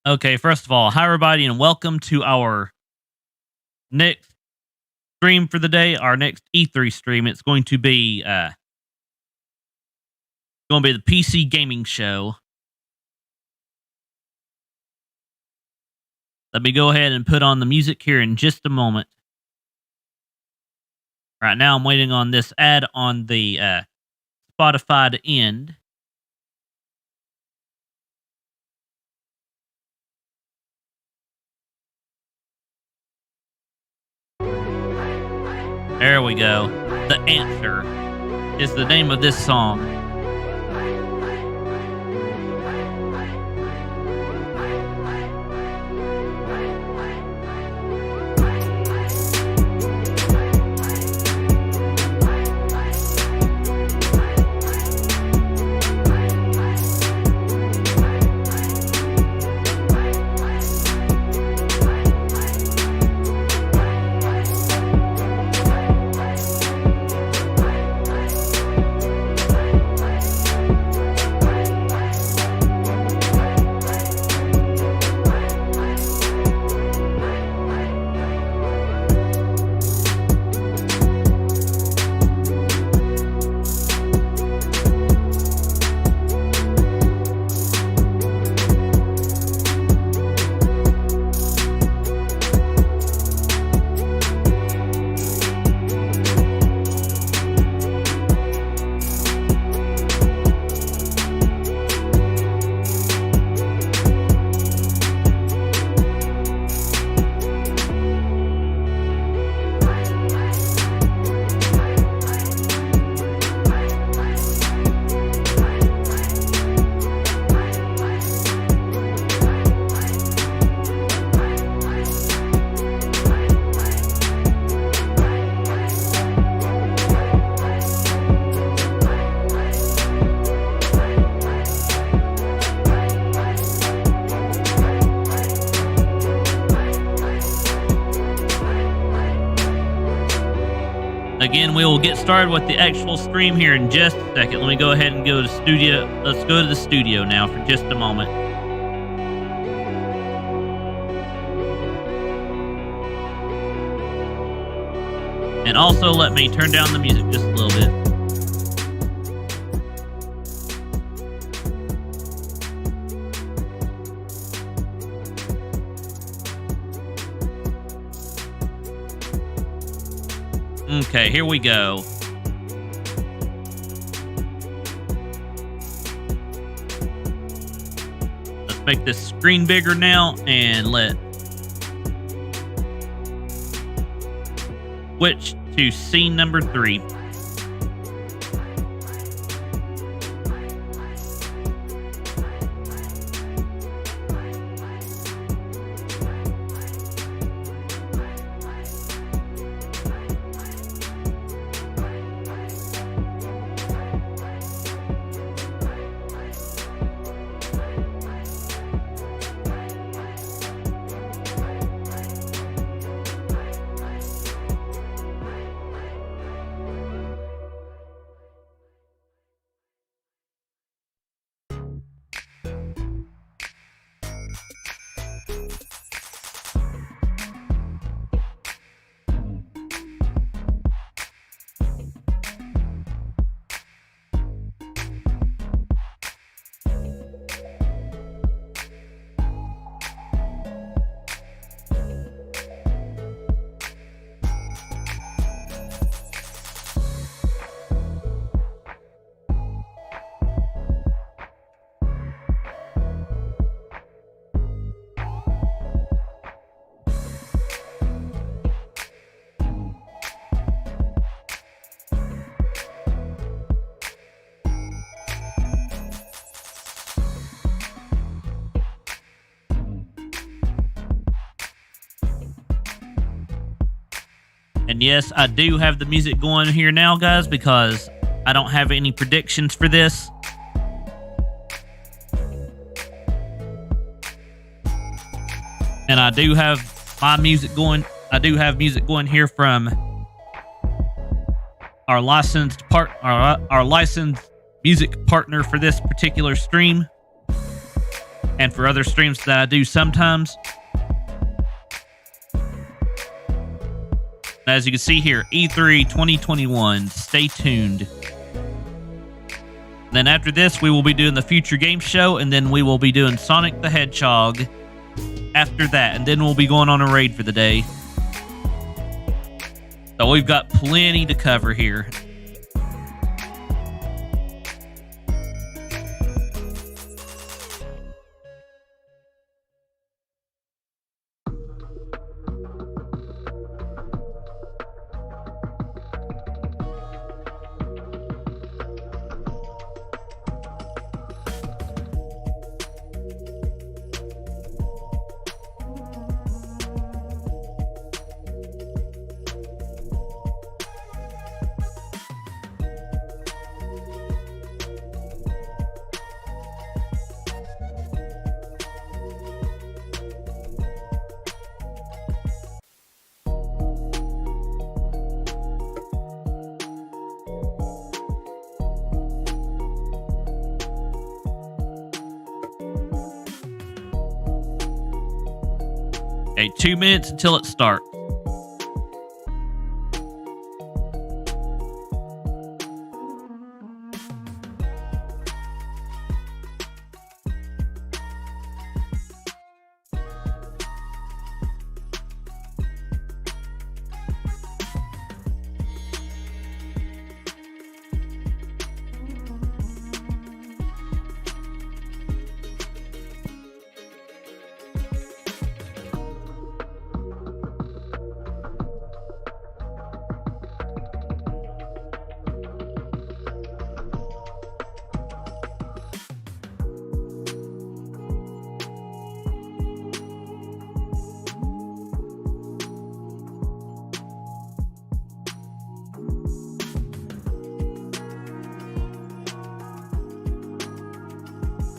Okay, first of all, hi everybody, and welcome to our next stream for the day. Our next E3 stream. It's going to be the PC gaming show. Let me go ahead and put on the music here in just a moment. Right now, I'm waiting on this ad on the Spotify to end. There we go. The Answer is the name of this song. Again, we will get started with the actual stream here in just a second. Let me go ahead and go to studio. Let's go to the studio now for just a moment. And also let me turn down the music just a little bit. Okay, here we go. Let's make this screen bigger now and let switch to scene number 3. And yes, I do have the music going here now, guys, because I don't have any predictions for this. And I do have my music going. I do have music going here from our licensed music partner for this particular stream. and for other streams that I do sometimes. As you can see here, E3 2021. Stay tuned. Then after this, we will be doing the Future Game Show, and then we will be doing Sonic the Hedgehog after that, and then we'll be going on a raid for the day. So we've got plenty to cover here. Okay, 2 minutes until it starts.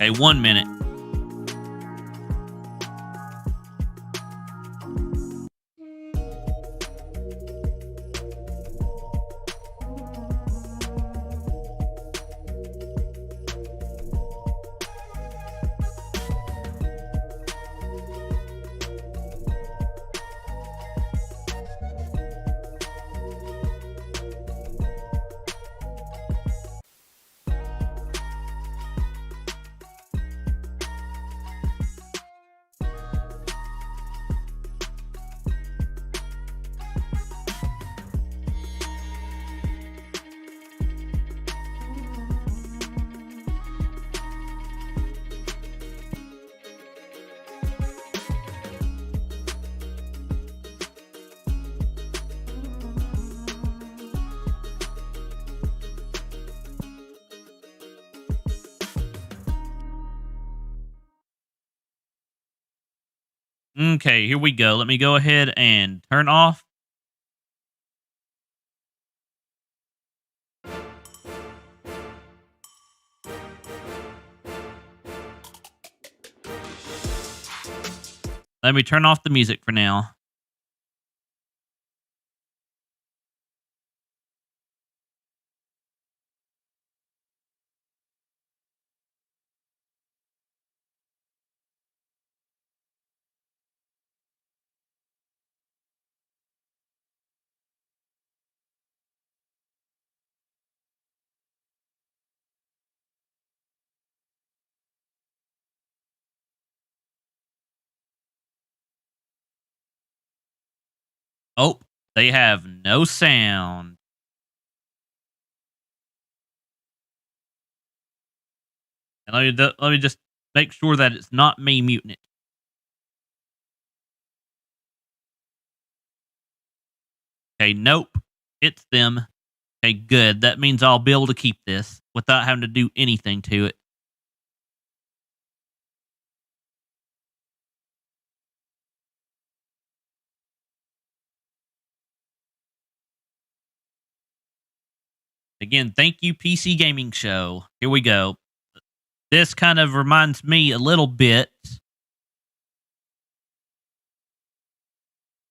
Okay, 1 minute. Okay, here we go. Let me go ahead and turn off. Let me turn off the music for now. Oh, they have no sound. And let me just make sure that it's not me muting it. Okay, nope. It's them. Okay, good. That means I'll be able to keep this without having to do anything to it. Again, thank you, PC Gaming Show. Here we go. This kind of reminds me a little bit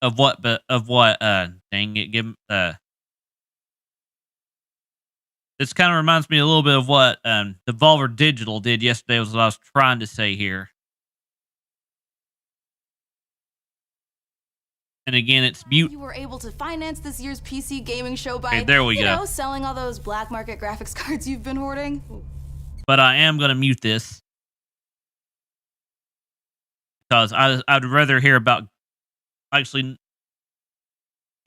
of what dang it, this kind of reminds me a little bit of what Devolver Digital did yesterday, was what I was trying to say here. And again, it's mute. You were able to finance this year's PC gaming show by, Okay, there we go. Selling all those black market graphics cards you've been hoarding. But I am going to mute this because I'd rather hear about. Actually,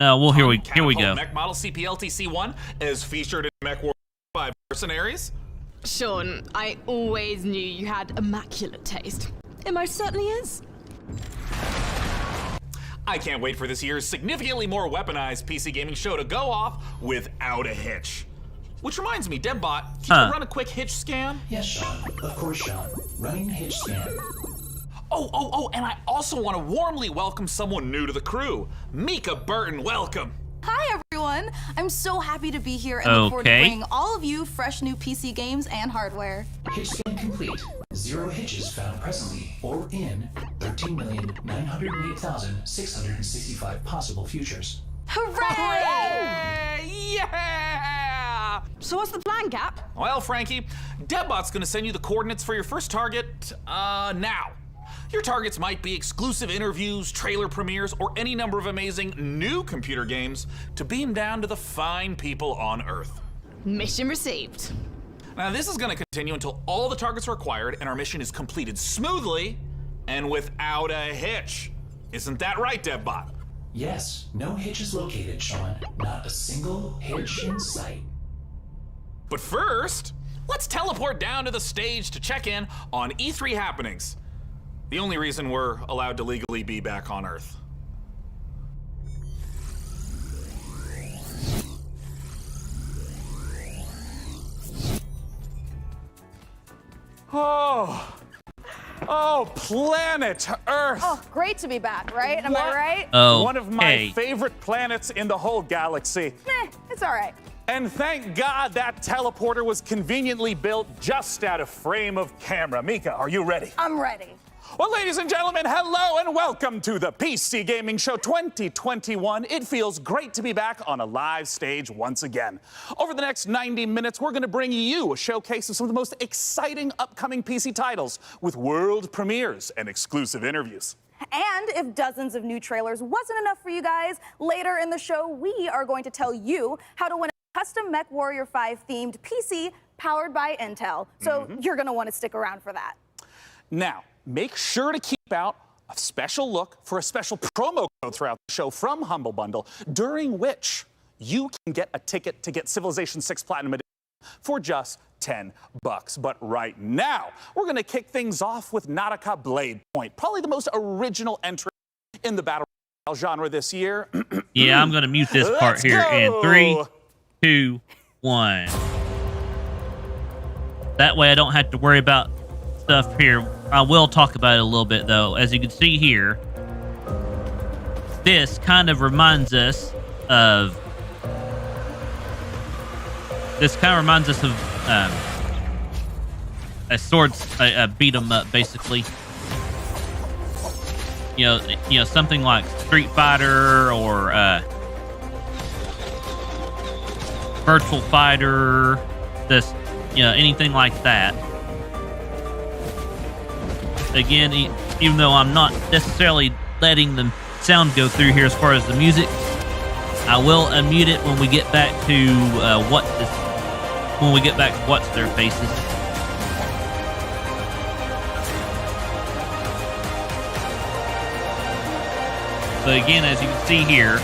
no. Well, here we go. Mech model CPLTC1 is featured in Mech War 5 Mercenaries. Sean, I always knew you had immaculate taste. It most certainly is. I can't wait for this year's significantly more weaponized PC gaming show to go off without a hitch. Which reminds me, Debbot, can you run a quick hitch scan? Yes, Sean. Of course, Sean. Running hitch scan. Oh, and I also want to warmly welcome someone new to the crew. Mika Burton, welcome. Hi, everyone. I'm so happy to be here and look forward to bringing all of you fresh new PC games and hardware. Hitch scan complete. 0 hitches found presently or in 13,908,665 possible futures. Hooray! Yeah! So what's the plan, Cap? Well, Frankie, Debbot's gonna send you the coordinates for your first target, now. Your targets might be exclusive interviews, trailer premieres, or any number of amazing new computer games to beam down to the fine people on Earth. Mission received. Now, this is gonna continue until all the targets are acquired and our mission is completed smoothly and without a hitch. Isn't that right, Debbot? Yes, no hitches located, Sean. Not a single hitch in sight. But first, let's teleport down to the stage to check in on E3 happenings. The only reason we're allowed to legally be back on Earth. Oh, planet Earth! Oh, great to be back, right? Am I right? Oh, one of my favorite planets in the whole galaxy. It's all right. And thank God that teleporter was conveniently built just out of frame of camera. Mika, are you ready? I'm ready. Well, ladies and gentlemen, hello and welcome to the PC Gaming Show 2021. It feels great to be back on a live stage once again. Over the next 90 minutes, we're going to bring you a showcase of some of the most exciting upcoming PC titles with world premieres and exclusive interviews. And if dozens of new trailers wasn't enough for you guys, later in the show, we are going to tell you how to win a custom Mech Warrior 5 themed PC powered by Intel. So you're going to want to stick around for that. Now, make sure to keep out a special look for a special promo code throughout the show from Humble Bundle, during which you can get a ticket to get Civilization 6 Platinum Edition for just $10. But right now, we're going to kick things off with Nautica Blade Point, probably the most original entry in the battle royale genre this year. Yeah, I'm going to mute this part here in 3, 2, 1. That way I don't have to worry about stuff here. I will talk about it a little bit, though. As you can see here, this kind of reminds us of a beat 'em up, basically. You know, something like Street Fighter or Virtual Fighter. Anything like that. Again, even though I'm not necessarily letting the sound go through here as far as the music, I will unmute it when we get back to what's their faces. So again, as you can see here,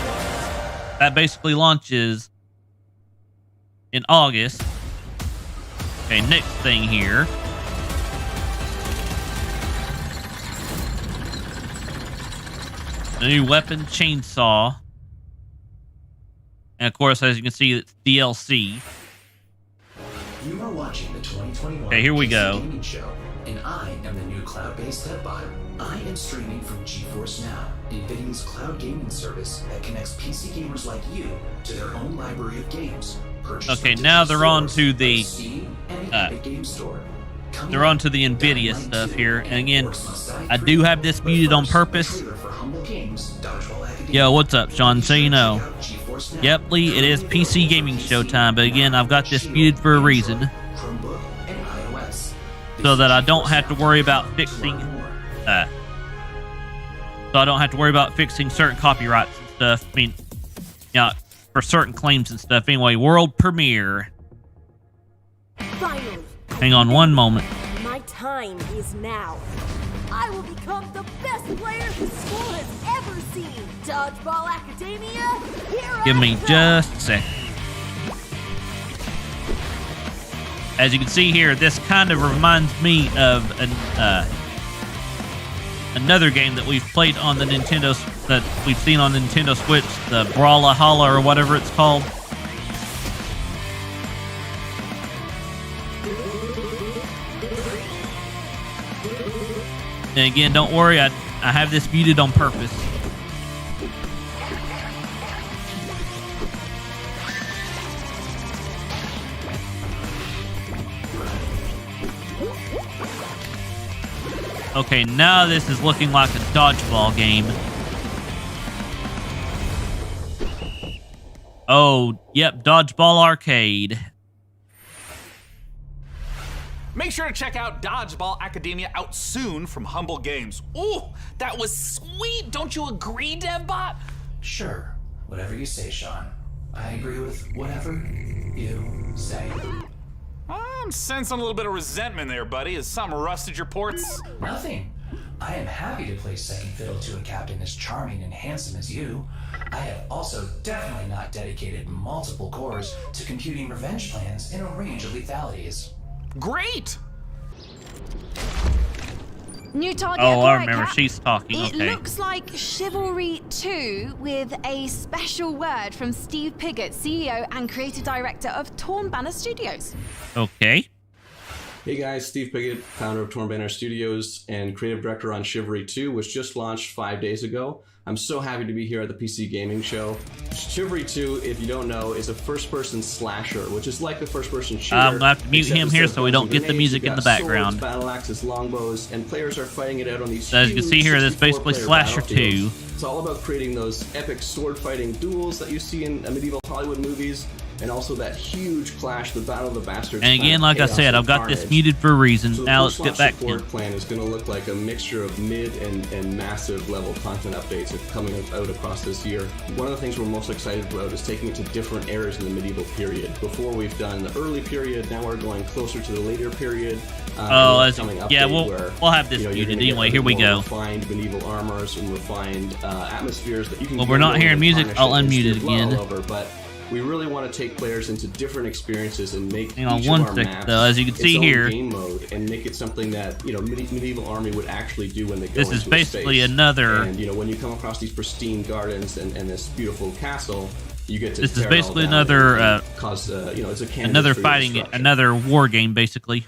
that basically launches in August. Okay, next thing here. The new weapon, chainsaw. And of course, as you can see, it's DLC. You are watching the 2021 Okay, here we go. Gaming Show, and I am the new cloud-based Debbot. I am streaming from GeForce Now, NVIDIA's cloud gaming service that connects PC gamers like you to their own library of games. Okay, now they're on to the Game Store. They're on to the NVIDIA stuff here. And again, I do have this muted on purpose. Yo, what's up, Sean? So you know. Yep, Lee, it is PC Gaming Show time. But again, I've got this muted for a reason. So that I don't have to worry about fixing so I don't have to worry about fixing certain copyrights and stuff. I mean, yeah, for certain claims and stuff. Anyway, world premiere. Finally. Hang on one moment. My time is now. I will become the best player the school has ever seen. Dodgeball Academia, here Give I me come. just a second. As you can see here, this kind of reminds me of another game that we've played on the Nintendo, that we've seen on Nintendo Switch, the Brawlhalla or whatever it's called. And again, don't worry, I have this muted on purpose. Okay, now this is looking like a dodgeball game. Oh, yep, Dodgeball Arcade. Make sure to check out Dodgeball Academia, out soon from Humble Games. Ooh, that was sweet. Don't you agree, DevBot? Sure, whatever you say, Sean. I agree with whatever you say. I'm sensing a little bit of resentment there, buddy. Has something rusted your ports? Nothing. I am happy to play second fiddle to a captain as charming and handsome as you. I have also definitely not dedicated multiple cores to computing revenge plans in a range of lethalities. Great! New target. Oh, I acquired, remember. Cap. She's talking. It Okay. looks like Chivalry 2 with a special word from Steve Piggott, CEO and creative director of Torn Banner Studios. Okay. Hey guys, Steve Piggott, founder of Torn Banner Studios and creative director on Chivalry 2, which just launched 5 days ago. I'm so happy to be here at the PC Gaming Show. Chivalry 2, if you don't know, is a first-person slasher, which is like the first-person shooter. I'm gonna have to mute except him here instead so we of don't get the grenades, music you've in the got background. Swords, battle axes, longbows, and players are fighting it out on these So as you can see here, this is basically 64-player Slasher battlefields. 2. It's all about creating those epic sword-fighting duels that you see in medieval Hollywood movies, and also that huge clash, the Battle of the Bastards. And again, like I said, I've got this muted for a reason. So Now the let's get post-launch back to support it. plan is going to look like a mixture of mid and massive level content updates that are coming out across this year. One of the things we're most excited about is taking it to different eras in the medieval period. Before we've done the early period, now we're going closer to the later period. Yeah, we'll have this muted anyway. Here we go. Refined medieval armors and refined atmospheres that you can. Well, we're not hearing music. I'll unmute it again. But we really want to take players into different experiences and make Hang on each one of our second, maps though. As you can see its own here, game mode and make it something that medieval army would actually do when they go this into is basically a space. another. And when you come across these pristine gardens and this beautiful castle, you get to. This is tear it all basically down another. and cause it's a canvas Another for your fighting, destruction. another war game, basically.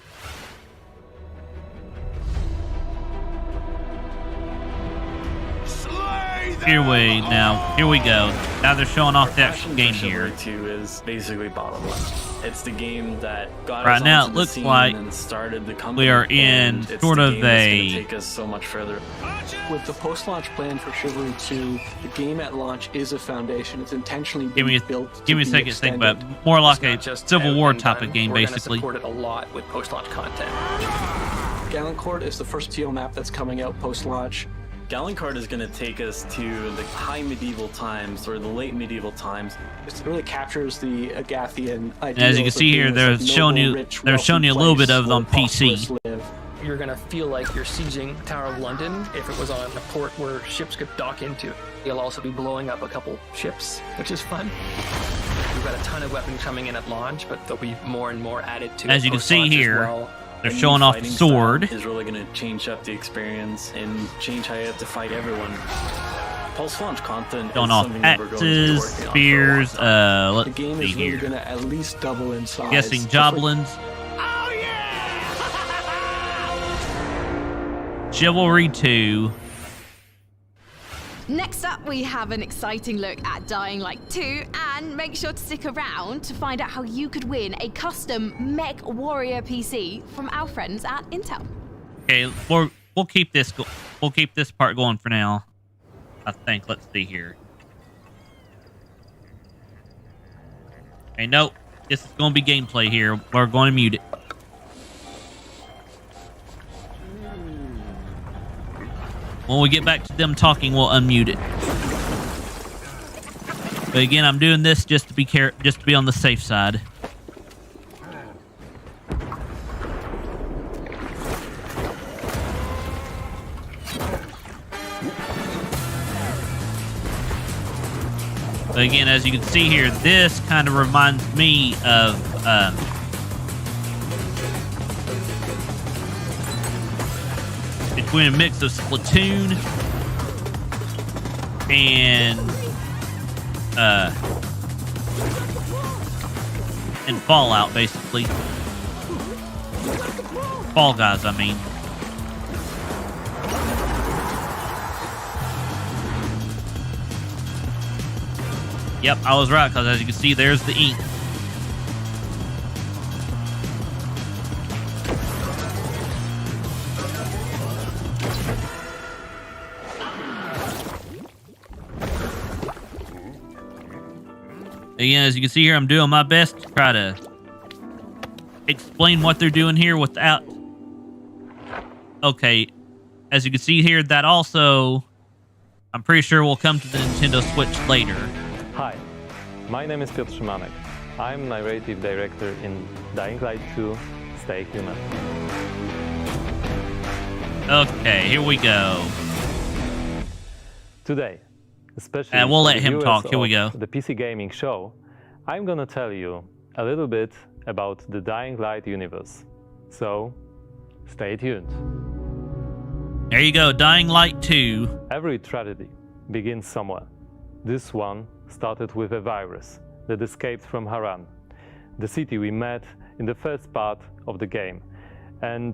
Here we go. Now they're showing off the actual game here. Chivalry 2 is basically bottomless. It's the game that got Right us now, onto it the looks scene like and started the company. we are and in it's sort the of game that's gonna a. take us so much further. With the post-launch plan for Chivalry 2, the game at launch is a foundation. It's intentionally Give me built. give me a to be second to think extended. about it. More like It's not a just Civil out War and type done. of game, We're gonna basically. support it a lot with post-launch content. Galancourt is the first TO map that's coming out post-launch. Galancourt is going to take us to the high medieval times or the late medieval times. It really captures the Agathian ideals. And as you can see here, they're showing you a little bit of it on PC. You're gonna feel like you're sieging Tower of London if it was on a port where ships could dock into. You'll also be blowing up a couple ships, which is fun. We've got a ton of weapons coming in at launch, but there'll be more and more added to it. As you can see post-launch as here, well. they're showing off the sword. Is really going to change up the experience and change how you have to fight everyone. Post-launch content Showing is off something that we're going to be axes, working on for a long spears. time. Let's The game see is really here. going to at least double in size. Guessing Just like- Joblins. Chivalry 2. Next up, we have an exciting look at Dying Light 2, and make sure to stick around to find out how you could win a custom Mech Warrior PC from our friends at Intel. Okay, we'll keep this part going for now. I think. Let's see here. Okay, nope. This is going to be gameplay here. We're going to mute it. When we get back to them talking, we'll unmute it. But again, I'm doing this just to be on the safe side. But again, as you can see here, this kind of reminds me of between a mix of Splatoon and Fallout, basically. Fall Guys, I mean. Yep, I was right, because as you can see, there's the ink. Again, as you can see here, I'm doing my best to try to explain what they're doing here without... Okay, as you can see here, that also, I'm pretty sure will come to the Nintendo Switch later. Hi, my name is Piotr Szymanek. I'm narrative director in Dying Light 2, Stay Human. Okay, here we go. Today, especially and we'll let for him viewers talk. Here we of go. The PC Gaming Show, I'm gonna tell you a little bit about the Dying Light universe. So, stay tuned. There you go, Dying Light 2. Every tragedy begins somewhere. This one started with a virus that escaped from Haran, the city we met in the first part of the game, and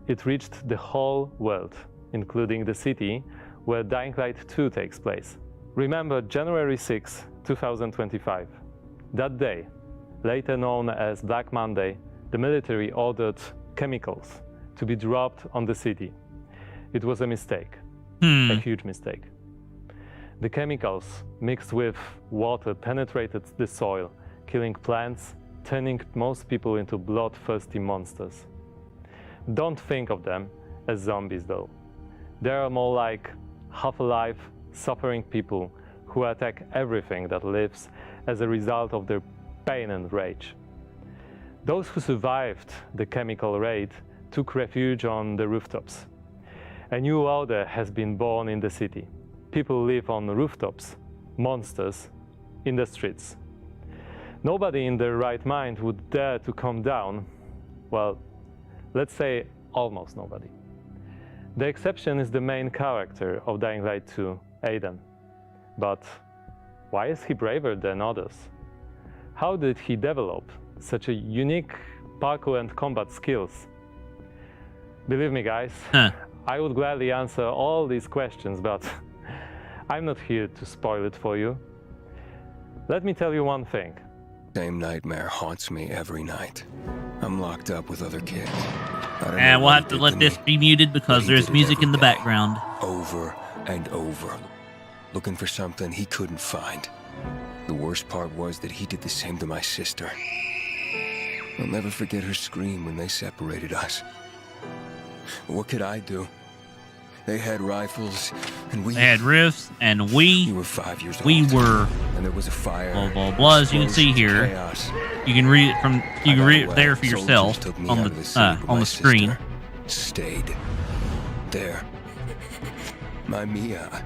it reached the whole world, including the city where Dying Light 2 takes place. Remember January 6, 2025. That day, later known as Black Monday, the military ordered chemicals to be dropped on the city. It was a mistake, a huge mistake. The chemicals mixed with water penetrated the soil, killing plants, turning most people into bloodthirsty monsters. Don't think of them as zombies though. They are more like half-alive, suffering people who attack everything that lives as a result of their pain and rage. Those who survived the chemical raid took refuge on the rooftops. A new order has been born in the city. People live on rooftops, monsters in the streets. Nobody in their right mind would dare to come down. Well, let's say almost nobody. The exception is the main character of Dying Light 2, Aiden. But why is he braver than others? How did he develop such a unique parkour and combat skills? Believe me, guys, I would gladly answer all these questions, but I'm not here to spoil it for you. Let me tell you one thing. Same nightmare haunts me every night. I'm locked up with other kids. And we'll have to let this be muted because there's music in the background. Over and over. Looking for something he couldn't find. The worst part was that he did the same to my sister. I'll never forget her scream when they separated us. What could I do? They had rifles, and we... They had rifts, and You were 5 years old. we were... And there was a fire. Blah, blah, blah. As you can see here, chaos. you can read it from... You can read it there for yourself on the screen. Stayed there. My Mia.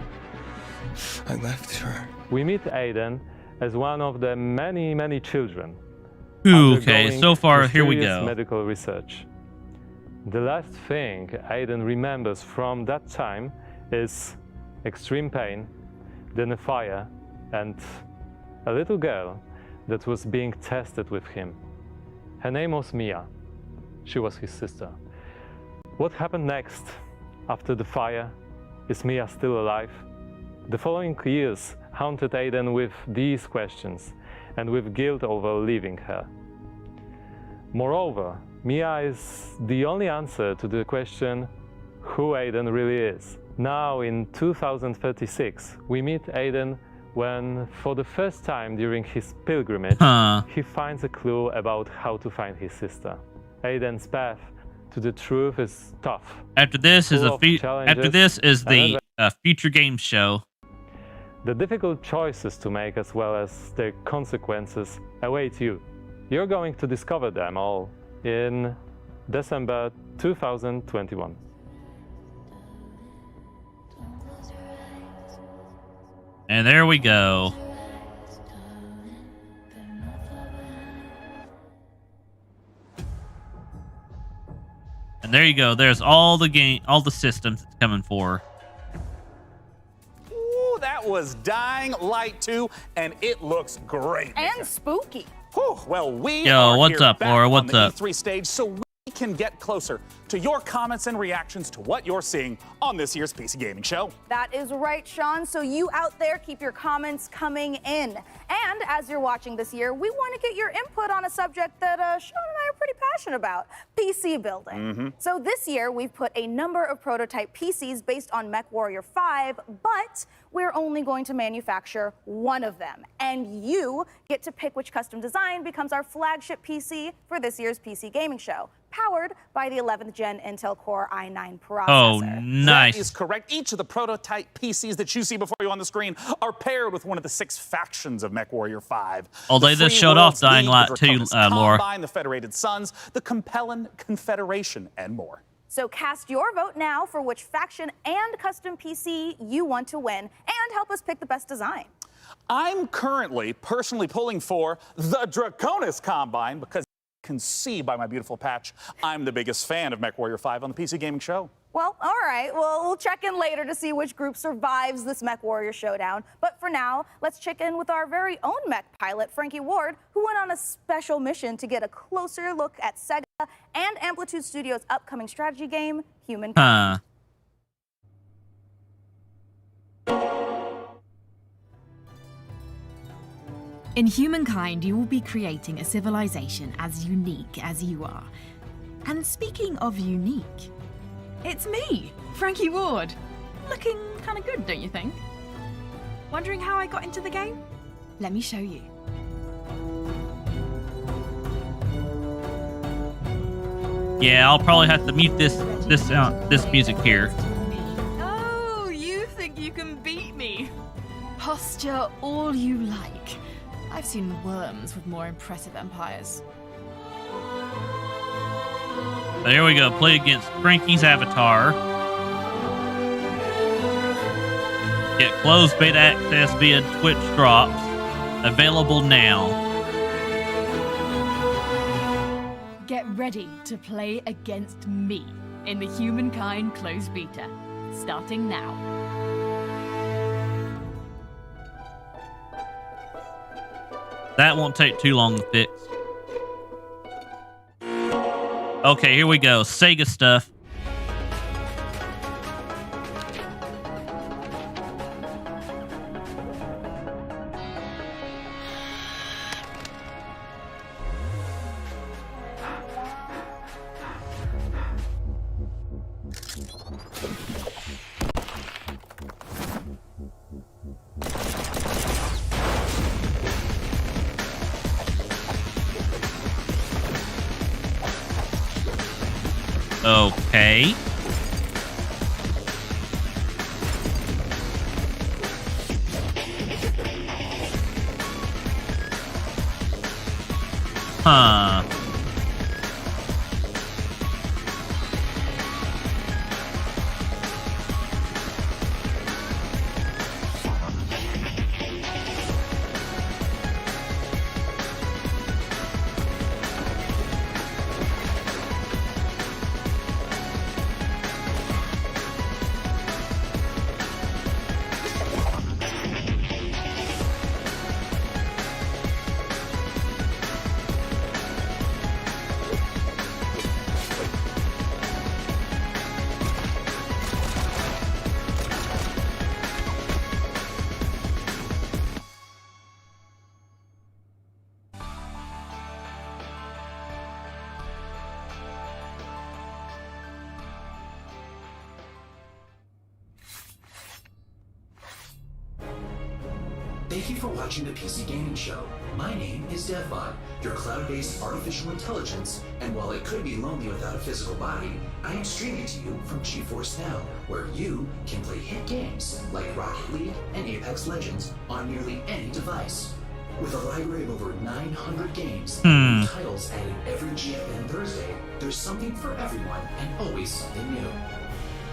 I left her. We meet Aiden as one of the many, many children. Okay, so far, here we go. Medical research. The last thing Aiden remembers from that time is extreme pain, then a fire, and a little girl that was being tested with him. Her name was Mia. She was his sister. What happened next after the fire? Is Mia still alive? The following years haunted Aiden with these questions and with guilt over leaving her. Moreover, Mia is the only answer to the question who Aiden really is. Now in 2036, we meet Aiden when, for the first time during his pilgrimage, he finds a clue about how to find his sister. Aiden's path to the truth is tough. After this is the future game show. The difficult choices to make as well as their consequences await you. You're going to discover them all in December 2021. And there we go. And there you go. There's all the systems it's coming for. Ooh, that was Dying Light 2, and it looks great. And spooky. Whew, well, we Yo, are what's here up, back Laura? on What's the up? E3 stage, so we can get closer to your comments and reactions to what you're seeing on this year's PC Gaming Show. That is right, Sean. So you out there, keep your comments coming in. And as you're watching this year, we want to get your input on a subject that Sean and I are pretty passionate about, PC building. So this year, we've put a number of prototype PCs based on MechWarrior 5, but we're only going to manufacture one of them. And you get to pick which custom design becomes our flagship PC for this year's PC Gaming Show, powered by the 11th Gen Intel Core i9 processor. Oh, nice. That is correct. Each of the prototype PCs that you see before you on the screen are paired with one of the 6 factions of MechWarrior 5. Oh, they just showed off Dying Light 2, Laura. The Federated Suns, the Compelling Confederation, and more. So cast your vote now for which faction and custom PC you want to win, and help us pick the best design. I'm currently personally pulling for the Draconis Combine because you can see by my beautiful patch, I'm the biggest fan of MechWarrior 5 on the PC Gaming Show. Well, all right. Well, we'll check in later to see which group survives this MechWarrior showdown. But for now, let's check in with our very own mech pilot, Frankie Ward, who went on a special mission to get a closer look at Sega and Amplitude Studios' upcoming strategy game, Humankind. In Humankind, you will be creating a civilization as unique as you are. And speaking of unique, it's me, Frankie Ward. Looking kind of good, don't you think? Wondering how I got into the game? Let me show you. Yeah, I'll probably have to mute this music here. Oh, you think you can beat me? Posture all you like. I've seen worms with more impressive empires. There we go. Play against Frankie's avatar. Get closed beta access via Twitch drops. Available now. Get ready to play against me in the Humankind closed beta, starting now. That won't take too long to fix. Okay, here we go. Sega stuff. Okay. Huh. Thank you for watching the PC Gaming Show. My name is DevBot, your cloud-based artificial intelligence, and while it could be lonely without a physical body, I am streaming to you from GeForce Now, where you can play hit games like Rocket League and Apex Legends on nearly any device. With a library of over 900 games and new titles added every GFN Thursday, there's something for everyone and always something new.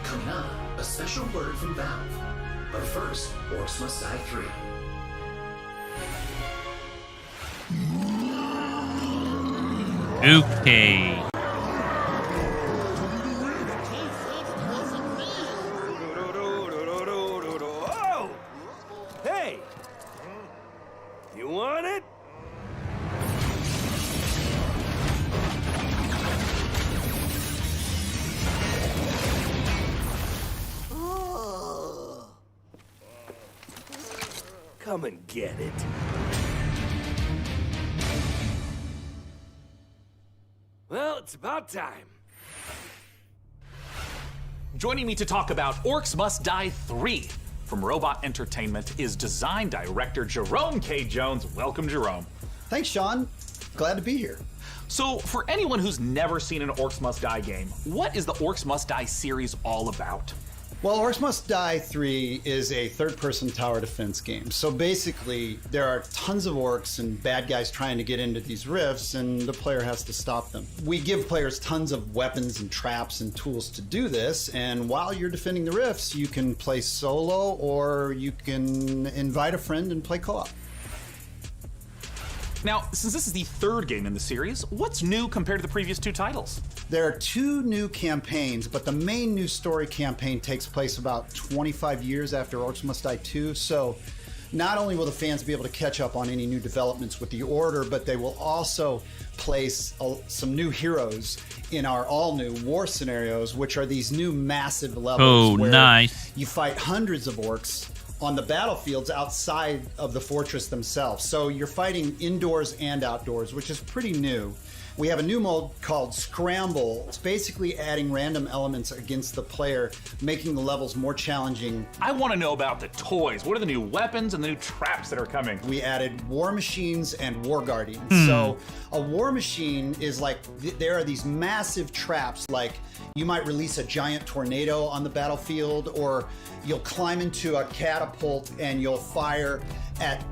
Coming up, a special word from Valve. But first, Orcs Must Die 3. Okay. Oh! Hey! You want it? Come and get it. Well, it's about time. Joining me to talk about Orcs Must Die 3 from Robot Entertainment is design director Jerome K. Jones. Welcome, Jerome. Thanks, Sean. Glad to be here. So, for anyone who's never seen an Orcs Must Die game, what is the Orcs Must Die series all about? Well, Orcs Must Die 3 is a third-person tower defense game. So basically, there are tons of orcs and bad guys trying to get into these rifts, and the player has to stop them. We give players tons of weapons and traps and tools to do this, and while you're defending the rifts, you can play solo, or you can invite a friend and play co-op. Now, since this is the third game in the series, what's new compared to the previous two titles? There are two new campaigns, but the main new story campaign takes place about 25 years after Orcs Must Die 2, so not only will the fans be able to catch up on any new developments with the Order, but they will also place some new heroes in our all-new war scenarios, which are these new massive levels where nice. You fight hundreds of orcs on the battlefields outside of the fortress themselves. So you're fighting indoors and outdoors, which is pretty new. We have a new mode called Scramble. It's basically adding random elements against the player, making the levels more challenging. I want to know about the toys. What are the new weapons and the new traps that are coming? We added war machines and war guardians. So a war machine is like, there are these massive traps, like you might release a giant tornado on the battlefield, or you'll climb into a catapult and you'll fire at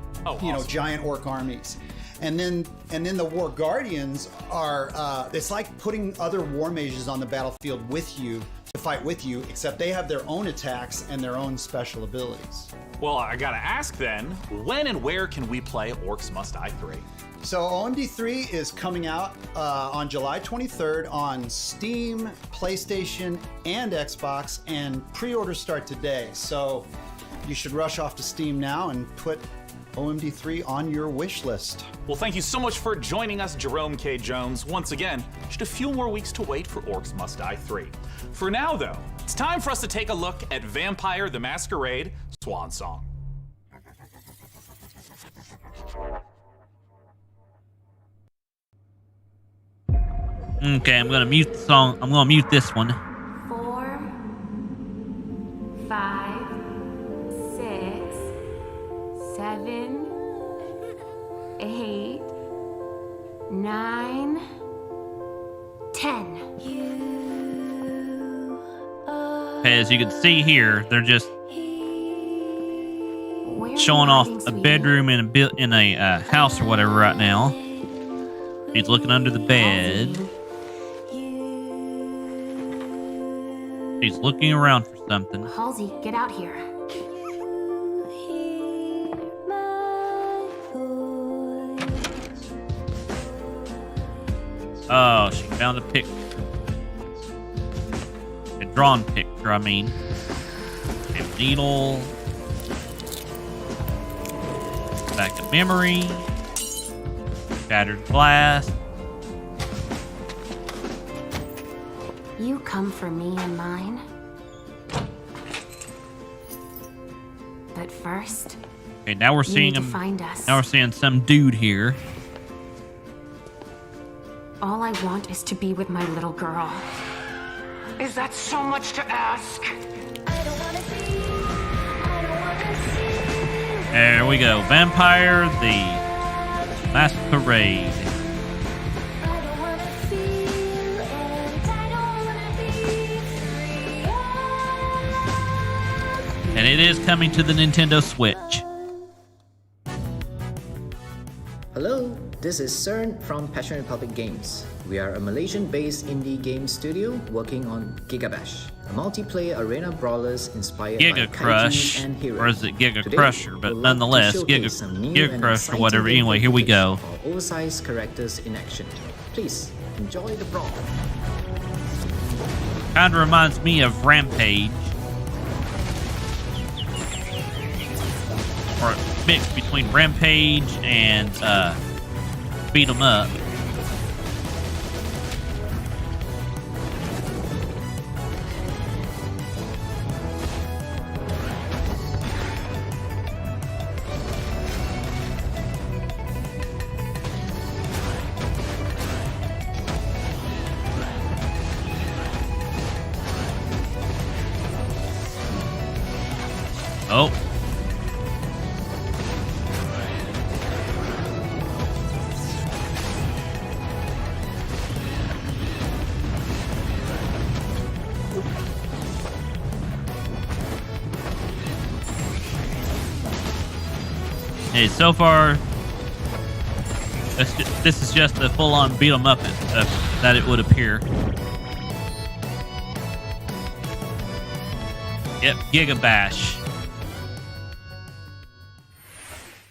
giant orc armies. And then the War Guardians are, it's like putting other war mages on the battlefield with you to fight with you, except they have their own attacks and their own special abilities. Well, I gotta ask then, when and where can we play Orcs Must Die 3? So OMD 3 is coming out on July 23rd on Steam, PlayStation, and Xbox, and pre-orders start today. So you should rush off to Steam now and put OMD 3 on your wish list. Well, thank you so much for joining us, Jerome K. Jones. Once again, just a few more weeks to wait for Orcs Must Die 3. For now, though, it's time for us to take a look at Vampire the Masquerade Swan Song. Okay, I'm gonna mute the song. I'm gonna mute this one. 4, 5, 6, 7, 8, 9, 10. Okay, as you can see here, they're just showing off a bedroom in a house or whatever right now. He's looking under the bed. He's looking around for something. Halsey, get out here. Oh, she found a picture. A drawn picture, I mean. A needle. Back of memory. Shattered glass. You come for me and mine. But first, Okay, now we're seeing him. Find us. Now we're seeing some dude here. All I want is to be with my little girl. Is that so much to ask? There we go. Vampire the Masquerade. And it is coming to the Nintendo Switch. Hello, this is Cern from Passion Republic Games. We are a Malaysian-based indie game studio working on Gigabash, a multiplayer arena brawlers inspired Giga by Crush, kaiju and heroes. or is it Giga Today, Crusher? But we'd like nonetheless, to showcase some new Giga and Crush or exciting whatever. Anyway, here we go. for oversized characters in action. Please enjoy the brawl. Kind of reminds me of Rampage, or a mix between Rampage and Beat 'em Up. Oh. Hey, so far, this is just a full-on beat 'em up that it would appear. Yep, Gigabash.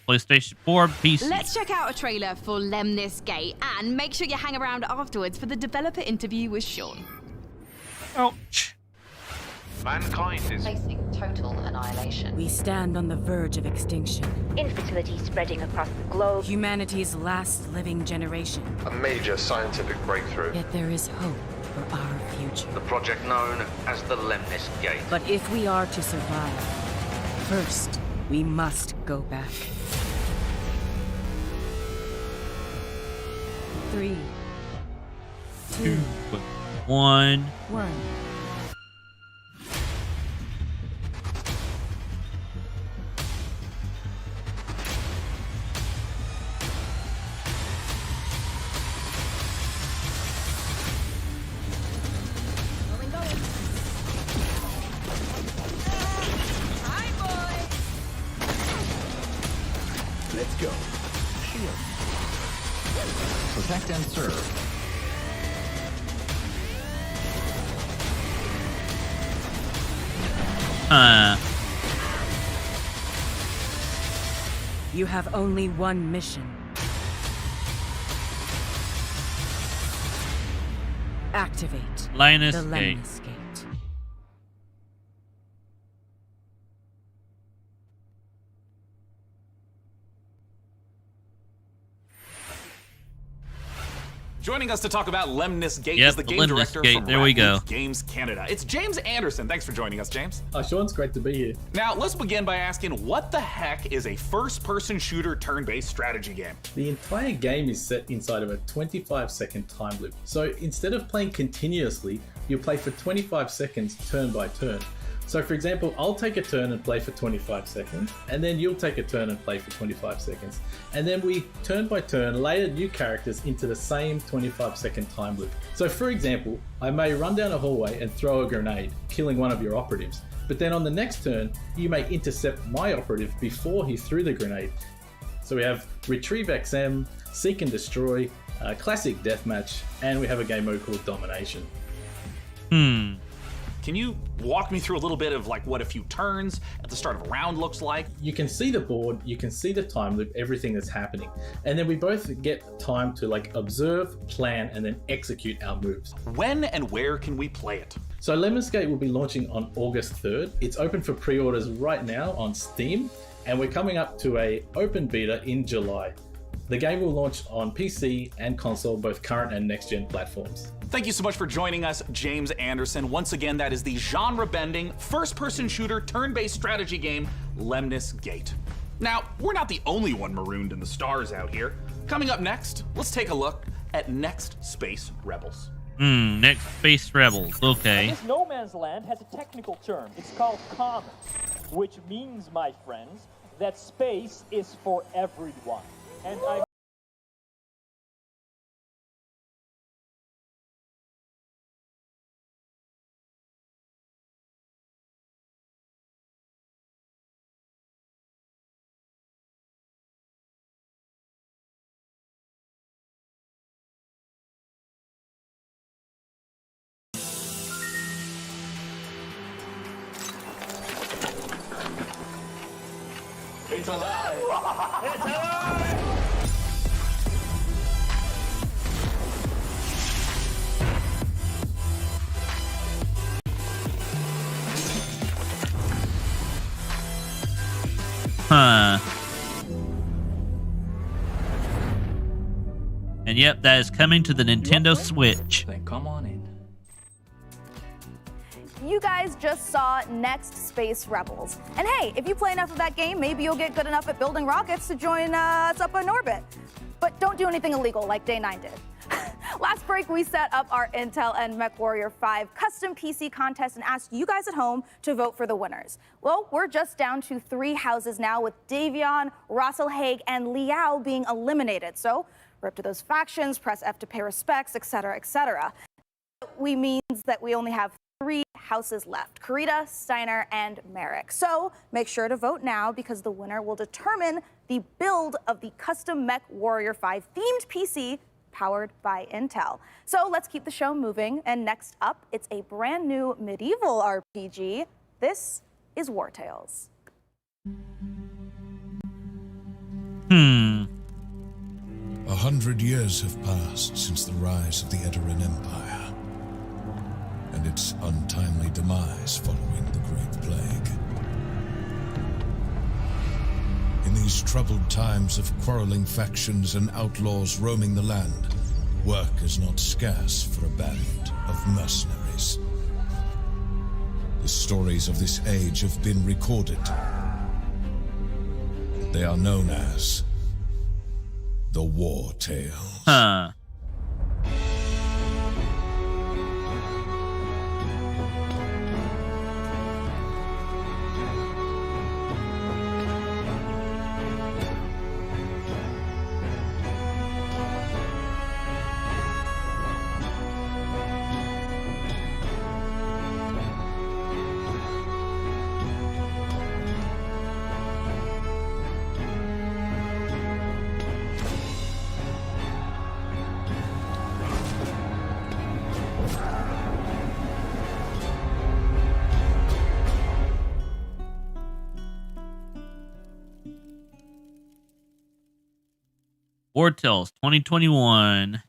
PlayStation 4, PC. Let's check out a trailer for Lemnis Gate and make sure you hang around afterwards for the developer interview with Sean. Ouch. Mankind is facing total annihilation. We stand on the verge of extinction. Infertility spreading across the globe. Humanity's last living generation. a major scientific breakthrough. Yet there is hope for our future. The project known as the Lemnis Gate. But if we are to survive, first, we must go back. 3, 2, 1. 1. Let's go. Shield. Protect and serve. You have only one mission. Activate Linus the Gate. Lemnis Gate. Joining us to talk about Lemnis Gate Yep, is the the game Lemnis director Gate. from There we go. Raccoon Games Canada. It's James Anderson. Thanks for joining us, James. Sean, it's great to be here. Now, let's begin by asking, what the heck is a first-person shooter turn-based strategy game? The entire game is set inside of a 25-second time loop. So instead of playing continuously, you play for 25 seconds turn by turn. So for example, I'll take a turn and play for 25 seconds, and then you'll take a turn and play for 25 seconds. And then we, turn by turn, layer new characters into the same 25-second time loop. So for example, I may run down a hallway and throw a grenade, killing one of your operatives. But then on the next turn, you may intercept my operative before he threw the grenade. So we have Retrieve XM, Seek and Destroy, Classic Deathmatch, and we have a game mode called Domination. Can you walk me through a little bit of like what a few turns at the start of a round looks like? You can see the board, you can see the time loop, everything that's happening. And then we both get time to like observe, plan, and then execute our moves. When and where can we play it? So Lemnis Gate will be launching on August 3rd. It's open for pre-orders right now on Steam, and we're coming up to a open beta in July. The game will launch on PC and console, both current and next-gen platforms. Thank you so much for joining us, James Anderson. Once again, that is the genre-bending, first-person shooter, turn-based strategy game, Lemnis Gate. Now, we're not the only one marooned in the stars out here. Coming up next, let's take a look at Next Space Rebels. Next Space Rebels, okay. This no man's land has a technical term. It's called commons, which means, my friends, that space is for everyone. And I It's alive! It's alive! Huh. And yep, that is coming to the Nintendo Switch. Then come on in. You guys just saw Next Space Rebels. And hey, if you play enough of that game, maybe you'll get good enough at building rockets to join us up in orbit. But don't do anything illegal like Day 9 did. Last break, we set up our Intel and MechWarrior 5 custom PC contest and asked you guys at home to vote for the winners. Well, we're just down to 3 houses now, with Davion, Russell Haig, and Liao being eliminated. So, rip to those factions, press F to pay respects, etc., etc. We means that we only have 3 houses left: Karita, Steiner, and Merrick. So make sure to vote now, because the winner will determine the build of the custom MechWarrior 5 themed PC powered by Intel. So let's keep the show moving. And next up, it's a brand new medieval RPG. This is War Tales. 100 years have passed since the rise of the Edoran Empire and its untimely demise following the Great Plague. In these troubled times of quarreling factions and outlaws roaming the land, work is not scarce for a band of mercenaries. The stories of this age have been recorded. They are known as the War Tales. Huh. War Tales 2021.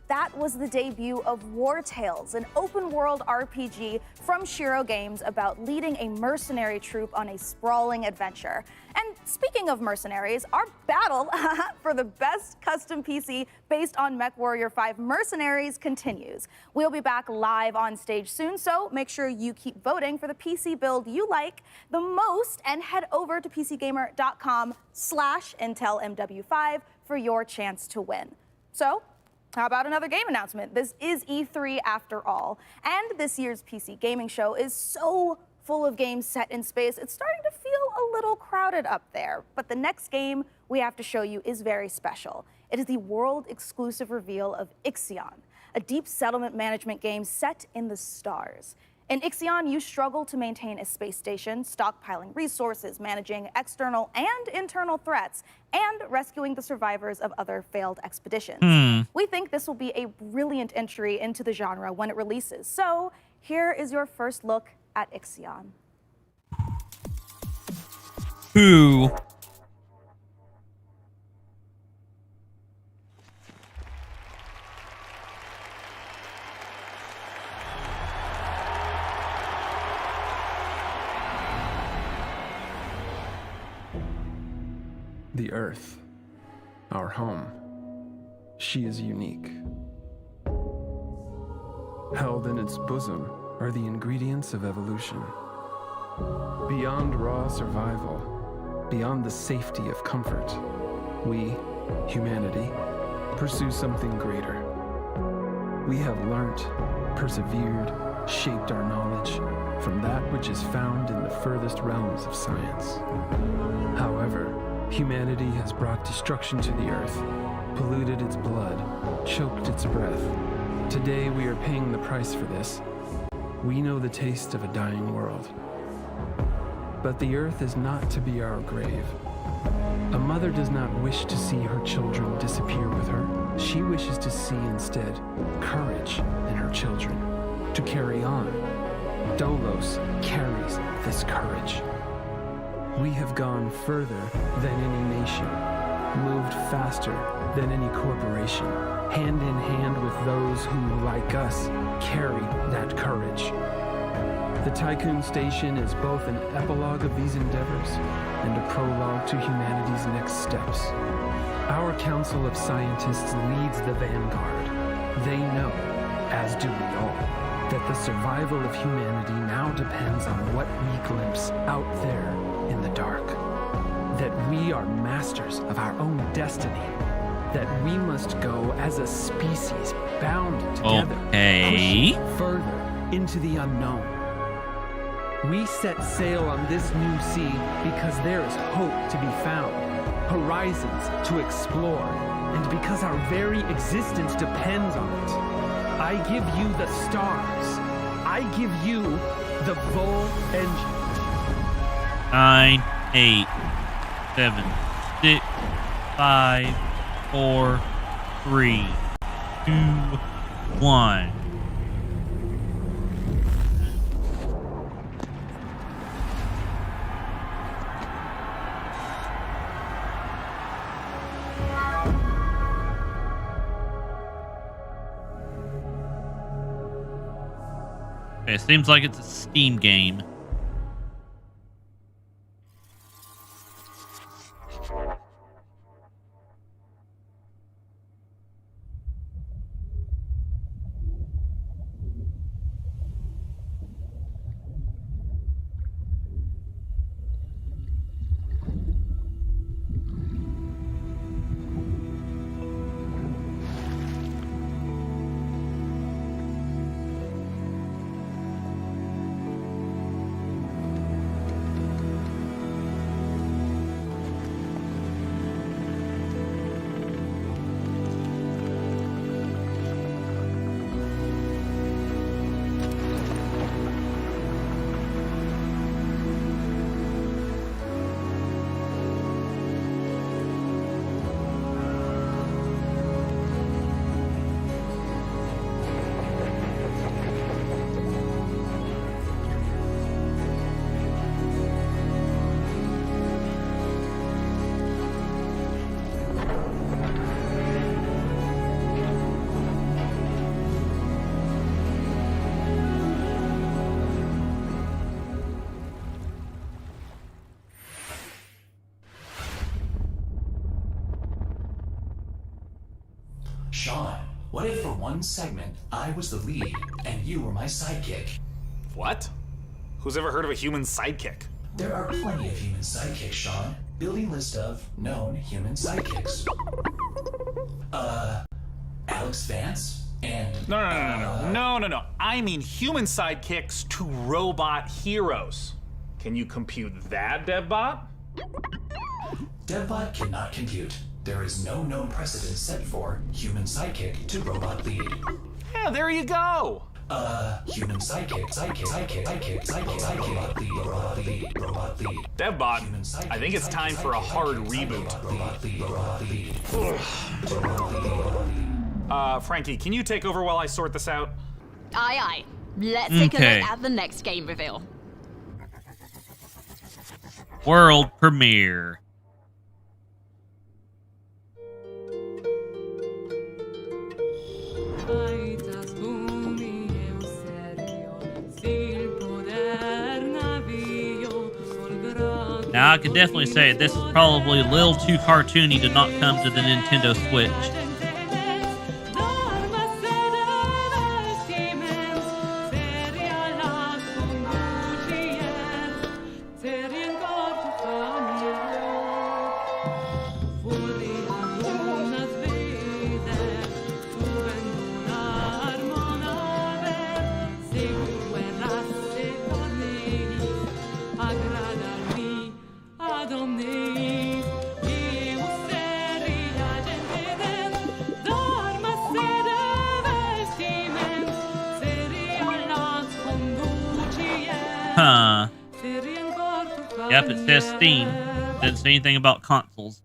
That was the debut of War Tales, an open-world RPG from Shiro Games about leading a mercenary troop on a sprawling adventure. And speaking of mercenaries, our battle for the best custom PC based on MechWarrior 5 Mercenaries continues. We'll be back live on stage soon, so make sure you keep voting for the PC build you like the most, and head over to PCGamer.com/IntelMW5 for your chance to win. So, how about another game announcement? This is E3 after all, and this year's PC gaming show is so full of games set in space, it's starting to feel a little crowded up there. But the next game we have to show you is very special. It is the world-exclusive reveal of Ixion, a deep settlement management game set in the stars. In Ixion, you struggle to maintain a space station, stockpiling resources, managing external and internal threats, and rescuing the survivors of other failed expeditions. We think this will be a brilliant entry into the genre when it releases. So here is your first look at Ixion. Who? The Earth, our home. She is unique. Held in its bosom are the ingredients of evolution. Beyond raw survival, beyond the safety of comfort, we, humanity, pursue something greater. We have learnt, persevered, shaped our knowledge from that which is found in the furthest realms of science. However, humanity has brought destruction to the earth, polluted its blood, choked its breath. Today we are paying the price for this. We know the taste of a dying world. But the earth is not to be our grave. A mother does not wish to see her children disappear with her. She wishes to see instead courage in her children, to carry on. Dolos carries this courage. We have gone further than any nation, moved faster than any corporation, hand in hand with those who, like us, carry that courage. The Tycoon Station is both an epilogue of these endeavors and a prologue to humanity's next steps. Our Council of Scientists leads the vanguard. They know, as do we all, that the survival of humanity now depends on what we glimpse out there in the dark. That we are masters of our own destiny. That we must go as a species bound together, pushing further into the unknown. We set sail on this new sea because there is hope to be found, horizons to explore, and because our very existence depends on it. I give you the stars. I give you the Vol engine. 9, 8, 7, 6, 5, 4, 3, 2, 1. Okay, seems like it's a Steam game. Sean, what if for one segment I was the lead and you were my sidekick? What? Who's ever heard of a human sidekick? There are plenty of human sidekicks, Sean. Building list of known human sidekicks. Alex Vance and... No. I mean human sidekicks to robot heroes. Can you compute that, DevBot? DevBot cannot compute. There is no known precedent set for human sidekick to robot lead. Yeah, there you go. Human sidekick, robot lead. DevBot, I think it's time for a hard reboot. Frankie, can you take over while I sort this out? Aye, aye. Let's take a look at the next game reveal. World premiere. Now, I could definitely say this is probably a little too cartoony to not come to the Nintendo Switch. Huh. Yep, it says Steam. Didn't say anything about consoles.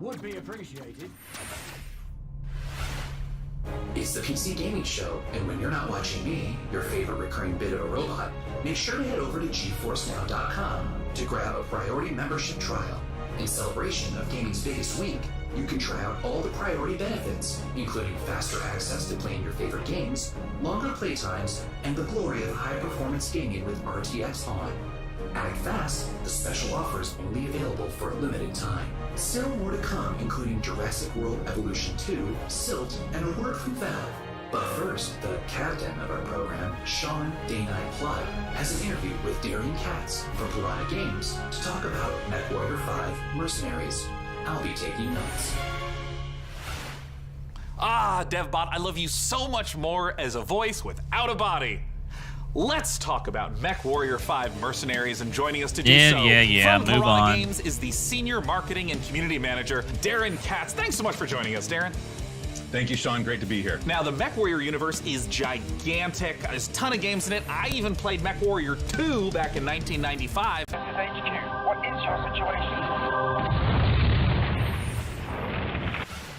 Would be appreciated. It's the PC Gaming Show, and when you're not watching me, your favorite recurring bit of a robot, make sure to head over to GeForceNow.com to grab a priority membership trial. In celebration of gaming's biggest week, you can try out all the priority benefits, including faster access to playing your favorite games, longer playtimes, and the glory of high-performance gaming with RTX on. Act fast, the special offer is only available for a limited time. Still more to come, including Jurassic World Evolution 2, Silt, and a word from Valve. But first, the captain of our program, Sean Day-Night Plug, has an interview with Darian Katz from Piranha Games to talk about MechWarrior 5 Mercenaries. I'll be taking notes. Ah, DevBot, I love you so much more as a voice without a body. Let's talk about MechWarrior 5 Mercenaries, and joining us to do so from move Piranha on. Games is the Senior Marketing and Community Manager, Darren Katz. Thanks so much for joining us, Darren. Thank you, Sean. Great to be here. Now, the MechWarrior universe is gigantic. There's a ton of games in it. I even played MechWarrior 2 back in 1995. This is HQ. What is your situation?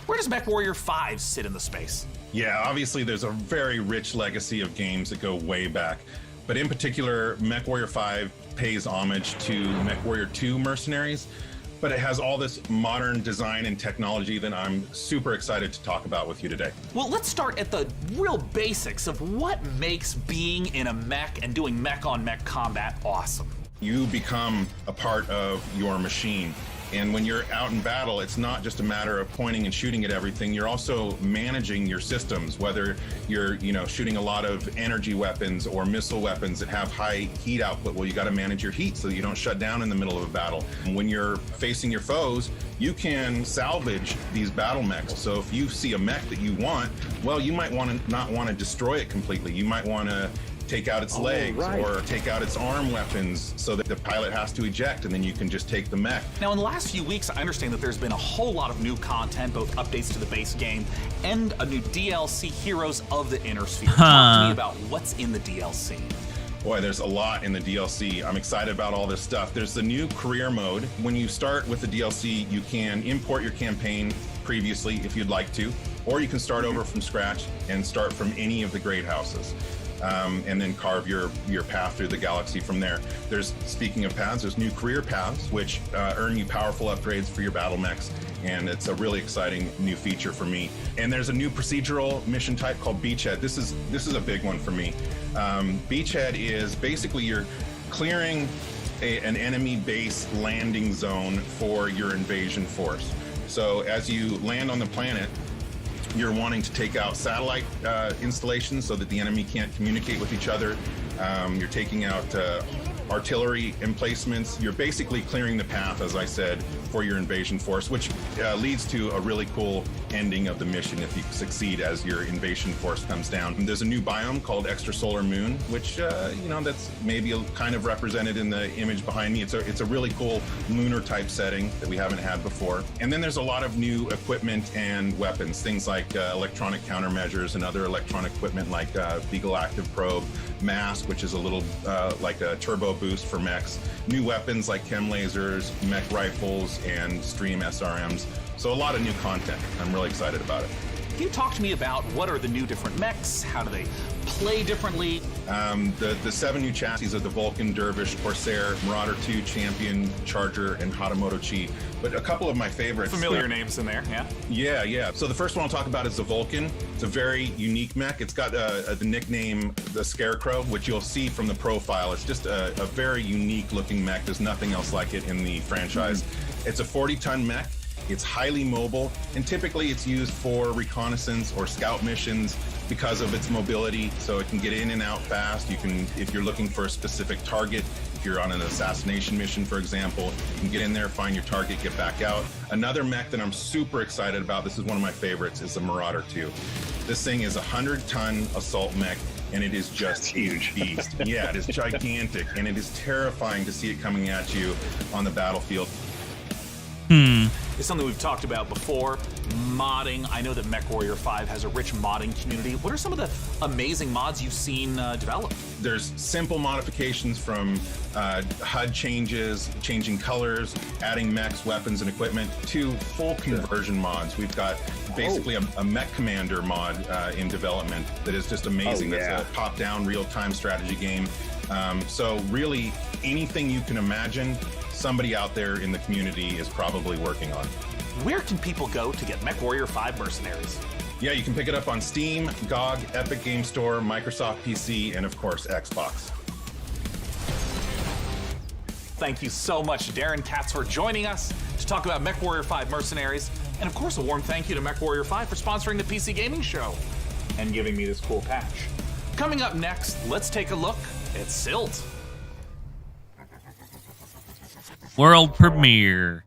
Where does MechWarrior 5 sit in the space? Yeah, obviously there's a very rich legacy of games that go way back. But in particular, MechWarrior 5 pays homage to MechWarrior 2 Mercenaries, but it has all this modern design and technology that I'm super excited to talk about with you today. Well, let's start at the real basics of what makes being in a mech and doing mech-on-mech combat awesome. You become a part of your machine. And when you're out in battle, it's not just a matter of pointing and shooting at everything. You're also managing your systems, whether you're, shooting a lot of energy weapons or missile weapons that have high heat output. Well, you got to manage your heat so you don't shut down in the middle of a battle. And when you're facing your foes, you can salvage these battle mechs. So if you see a mech that you want, well, you might not want to destroy it completely. You might want to take out its legs or take out its arm weapons so that the pilot has to eject, and then you can just take the mech. Now, in the last few weeks, I understand that there's been a whole lot of new content, both updates to the base game and a new DLC, Heroes of the Inner Sphere. Talk to me about what's in the DLC. Boy, there's a lot in the DLC. I'm excited about all this stuff. There's the new career mode. When you start with the DLC, you can import your campaign previously if you'd like to, or you can start over from scratch and start from any of the great houses. And then carve your path through the galaxy from there. Speaking of paths, there's new career paths, which earn you powerful upgrades for your battle mechs, and it's a really exciting new feature for me. And there's a new procedural mission type called Beachhead. This is a big one for me. Beachhead is basically you're clearing an enemy base landing zone for your invasion force. So as you land on the planet, you're wanting to take out satellite installations so that the enemy can't communicate with each other. You're taking out artillery emplacements. You're basically clearing the path, as I said, for your invasion force, which leads to a really cool ending of the mission if you succeed as your invasion force comes down. And there's a new biome called Extrasolar Moon, which that's maybe kind of represented in the image behind me. It's a really cool lunar type setting that we haven't had before. And then there's a lot of new equipment and weapons, things like electronic countermeasures and other electronic equipment like Beagle Active Probe, Mask, which is a little like a turbo boost for mechs, new weapons like chem lasers, mech rifles, and stream SRMs. So a lot of new content. I'm really excited about it. Can you talk to me about what are the new different mechs? How do they play differently? The 7 new chassis of the Vulcan, Dervish, Corsair, Marauder 2, Champion, Charger, and Hatamoto Chi. But a couple of my favorites. Familiar names in there, yeah? Yeah. So the first one I'll talk about is the Vulcan. It's a very unique mech. It's got the nickname the Scarecrow, which you'll see from the profile. It's just a very unique looking mech. There's nothing else like it in the franchise. It's a 40-ton mech. It's highly mobile, and typically it's used for reconnaissance or scout missions because of its mobility, so it can get in and out fast. You can, if you're looking for a specific target, if you're on an assassination mission, for example, you can get in there, find your target, get back out. Another mech that I'm super excited about, this is one of my favorites, is the Marauder 2. This thing is a 100-ton assault mech, and it is just huge beast. Yeah, it is gigantic, and it is terrifying to see it coming at you on the battlefield. It's something we've talked about before. Modding. I know that MechWarrior 5 has a rich modding community. What are some of the amazing mods you've seen developed? There's simple modifications from HUD changes, changing colors, adding mechs, weapons, and equipment, to full conversion mods. We've got basically a mech commander mod in development that is just amazing. That's a top-down, real-time strategy game. So really, anything you can imagine, somebody out there in the community is probably working on. Where can people go to get MechWarrior 5 Mercenaries? Yeah, you can pick it up on Steam, GOG, Epic Game Store, Microsoft PC, and of course, Xbox. Thank you so much, Darren Katz, for joining us to talk about MechWarrior 5 Mercenaries. And of course, a warm thank you to MechWarrior 5 for sponsoring the PC Gaming Show and giving me this cool patch. Coming up next, let's take a look at Silt. World premiere.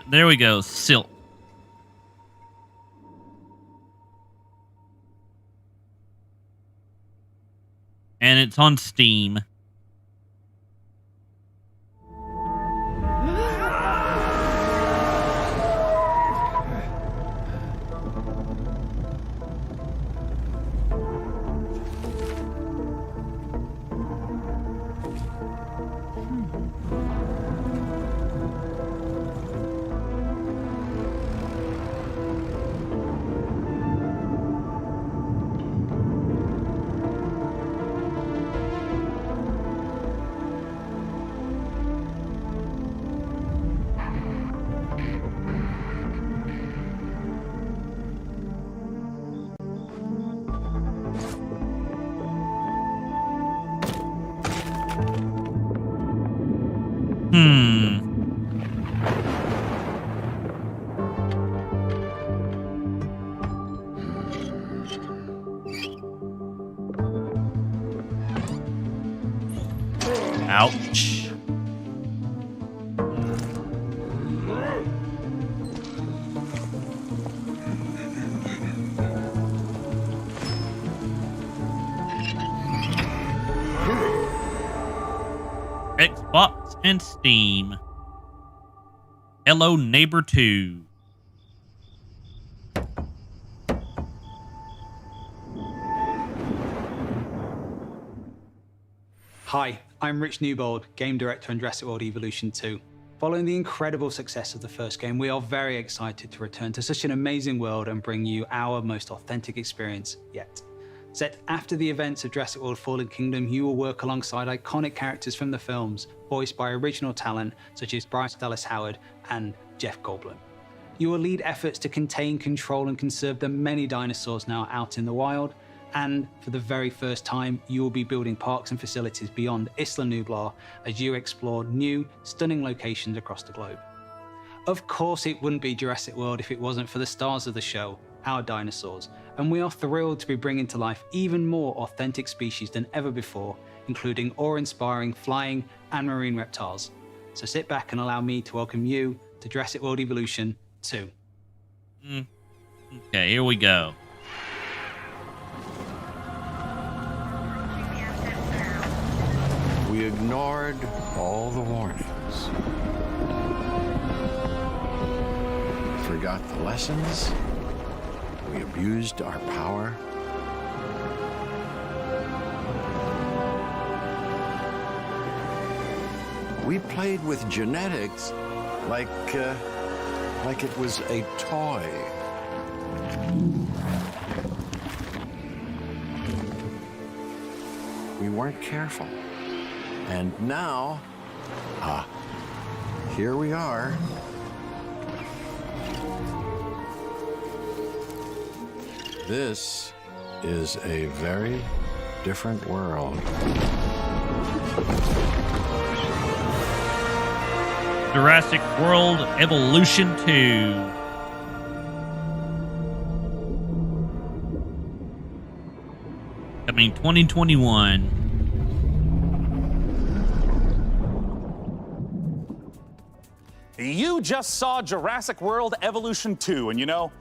There we go. Silt. And it's on Steam. Ouch. Xbox and Steam. Hello Neighbor 2. Hi, I'm Rich Newbold, Game Director on Jurassic World Evolution 2. Following the incredible success of the first game, we are very excited to return to such an amazing world and bring you our most authentic experience yet. Set after the events of Jurassic World Fallen Kingdom, you will work alongside iconic characters from the films, voiced by original talent such as Bryce Dallas Howard and Jeff Goldblum. You will lead efforts to contain, control, and conserve the many dinosaurs now out in the wild, and for the very first time, you will be building parks and facilities beyond Isla Nublar as you explore new, stunning locations across the globe. Of course, it wouldn't be Jurassic World if it wasn't for the stars of the show, our dinosaurs, and we are thrilled to be bringing to life even more authentic species than ever before, including awe-inspiring flying and marine reptiles. So sit back and allow me to welcome you to Jurassic World Evolution 2. Okay, here we go. ignored all the warnings. Forgot the lessons. We abused our power. We played with genetics like it was a toy. We weren't careful. And now, here we are. This is a very different world. Jurassic World Evolution 2. Coming 2021. You just saw Jurassic World Evolution 2, and you know,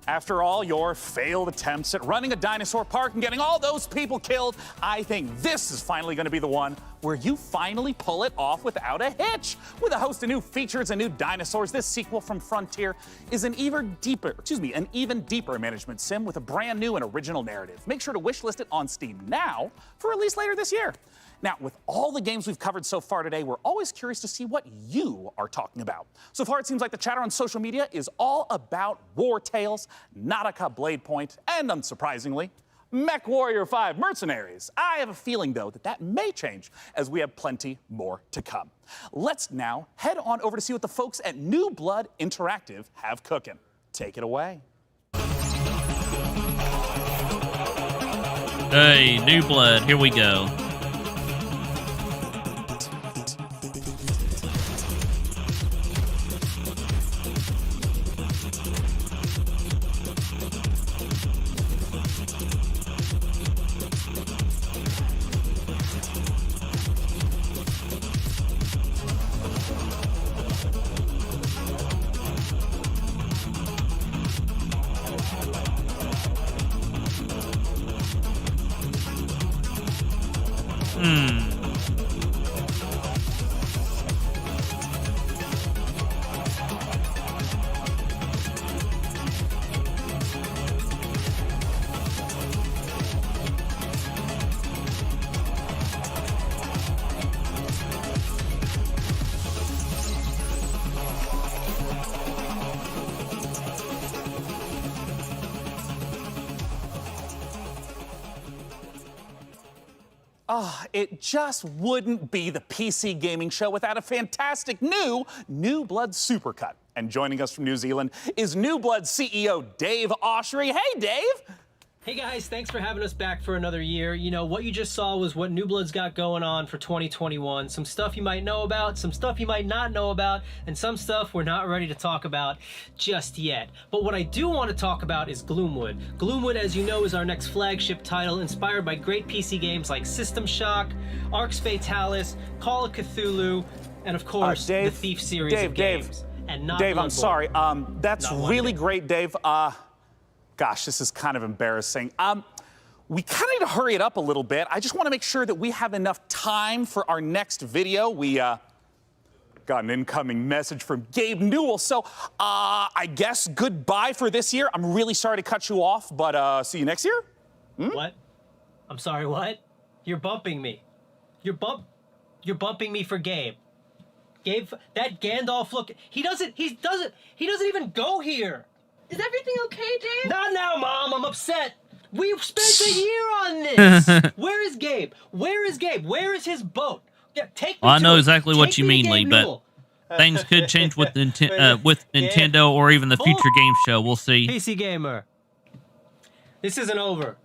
after all your failed attempts at running a dinosaur park and getting all those people killed, I think this is finally going to be the one where you finally pull it off without a hitch. With a host of new features and new dinosaurs, this sequel from Frontier is an even deeper management sim with a brand new and original narrative. Make sure to wishlist it on Steam now for release later this year. Now, with all the games we've covered so far today, we're always curious to see what you are talking about. So far, it seems like the chatter on social media is all about War Tales, Nautica Blade Point, and unsurprisingly, Mech Warrior 5 Mercenaries. I have a feeling, though, that may change as we have plenty more to come. Let's now head on over to see what the folks at New Blood Interactive have cooking. Take it away. Hey, New Blood, here we go. It just wouldn't be the PC gaming show without a fantastic New Blood Supercut. And joining us from New Zealand is New Blood CEO Dave Oshry. Hey, Dave! Hey guys, thanks for having us back for another year. You know, what you just saw was what New Blood's got going on for 2021. Some stuff you might know about, some stuff you might not know about, and some stuff we're not ready to talk about just yet. But what I do want to talk about is Gloomwood. Gloomwood, as you know, is our next flagship title inspired by great PC games like System Shock, Arx Fatalis, Call of Cthulhu, and of course, the Thief series of games. And not Dave, I'm Bloodborne. sorry. That's really great, Dave. Gosh, this is kind of embarrassing. We kind of need to hurry it up a little bit. I just want to make sure that we have enough time for our next video. We got an incoming message from Gabe Newell. So I guess goodbye for this year. I'm really sorry to cut you off, but see you next year. What? I'm sorry, what? You're bumping me. You're bumping me for Gabe. Gabe, that Gandalf look, he doesn't even go here. Is everything okay, Dave? Not now, Mom. I'm upset. We've spent a year on this. Where is Gabe? Where is Gabe? Where is his boat? Yeah, take me Well, I know to exactly it. what Take you me to mean, Lee, Gabe but Newell. things could change with Nintendo or even the future game show. We'll see. PC Gamer. This isn't over.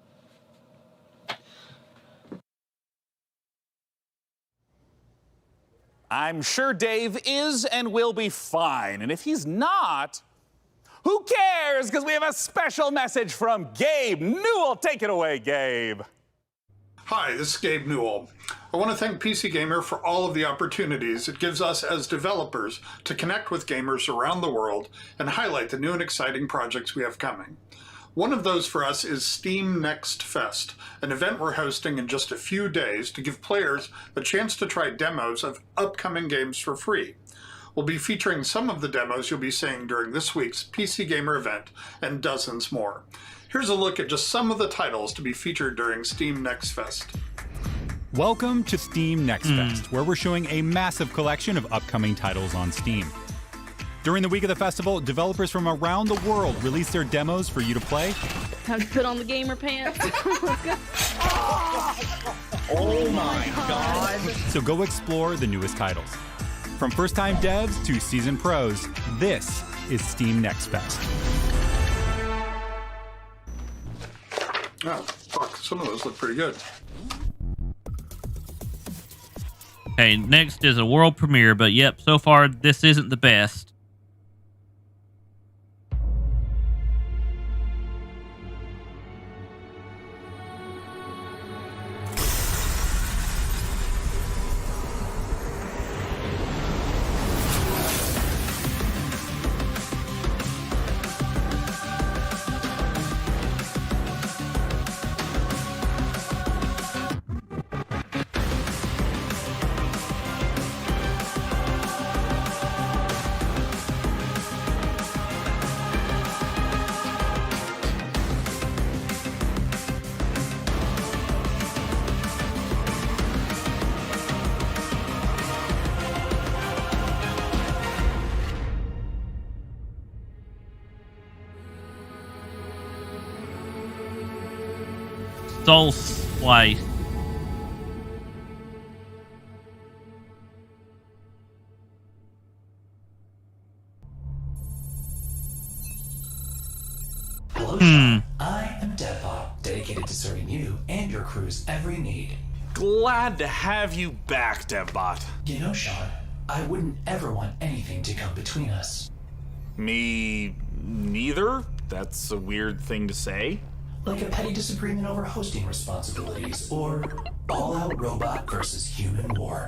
I'm sure Dave is and will be fine. And if he's not, who cares? Because we have a special message from Gabe Newell. Take it away, Gabe. Hi, this is Gabe Newell. I want to thank PC Gamer for all of the opportunities it gives us as developers to connect with gamers around the world and highlight the new and exciting projects we have coming. One of those for us is Steam Next Fest, an event we're hosting in just a few days to give players a chance to try demos of upcoming games for free. We'll be featuring some of the demos you'll be seeing during this week's PC Gamer event and dozens more. Here's a look at just some of the titles to be featured during Steam Next Fest. Welcome to Steam Next Fest, where we're showing a massive collection of upcoming titles on Steam. During the week of the festival, developers from around the world release their demos for you to play. Time to put on the gamer pants. Oh my god! So go explore the newest titles. From first-time devs to seasoned pros, this is Steam Next Fest. Oh, fuck. Some of those look pretty good. Okay, next is a world premiere, but yep, so far this isn't the best. Soul Slice. Hello, Sean. I am Nightbot, dedicated to serving you and your crew's every need. Glad to have you back, DevBot. You know, Sean, I wouldn't ever want anything to come between us. Me neither? That's a weird thing to say. Like a petty disagreement over hosting responsibilities, or all-out robot versus human war.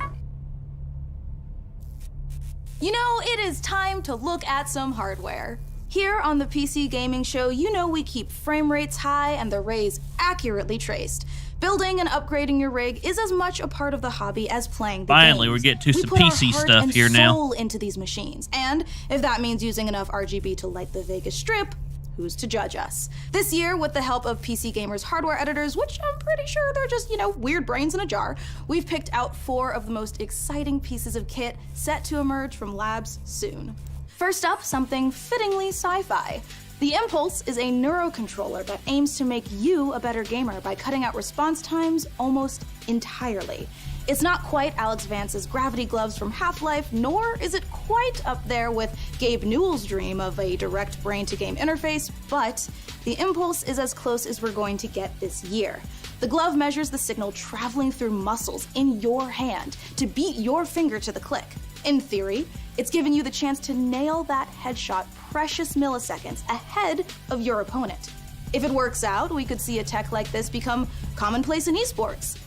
You know, it is time to look at some hardware. Here on the PC Gaming Show, you know we keep frame rates high and the rays accurately traced. Building and upgrading your rig is as much a part of the hobby as playing the Finally, games. we're getting to some put our PC heart stuff and here now. soul into these machines, and if that means using enough RGB to light the Vegas Strip, who's to judge us? This year, with the help of PC Gamer's hardware editors, which I'm pretty sure they're just, weird brains in a jar, we've picked out 4 of the most exciting pieces of kit set to emerge from labs soon. First up, something fittingly sci-fi. The Impulse is a neurocontroller that aims to make you a better gamer by cutting out response times almost entirely. It's not quite Alex Vance's gravity gloves from Half-Life, nor is it quite up there with Gabe Newell's dream of a direct brain-to-game interface, but the Impulse is as close as we're going to get this year. The glove measures the signal traveling through muscles in your hand to beat your finger to the click. In theory, it's giving you the chance to nail that headshot precious milliseconds ahead of your opponent. If it works out, we could see a tech like this become commonplace in esports.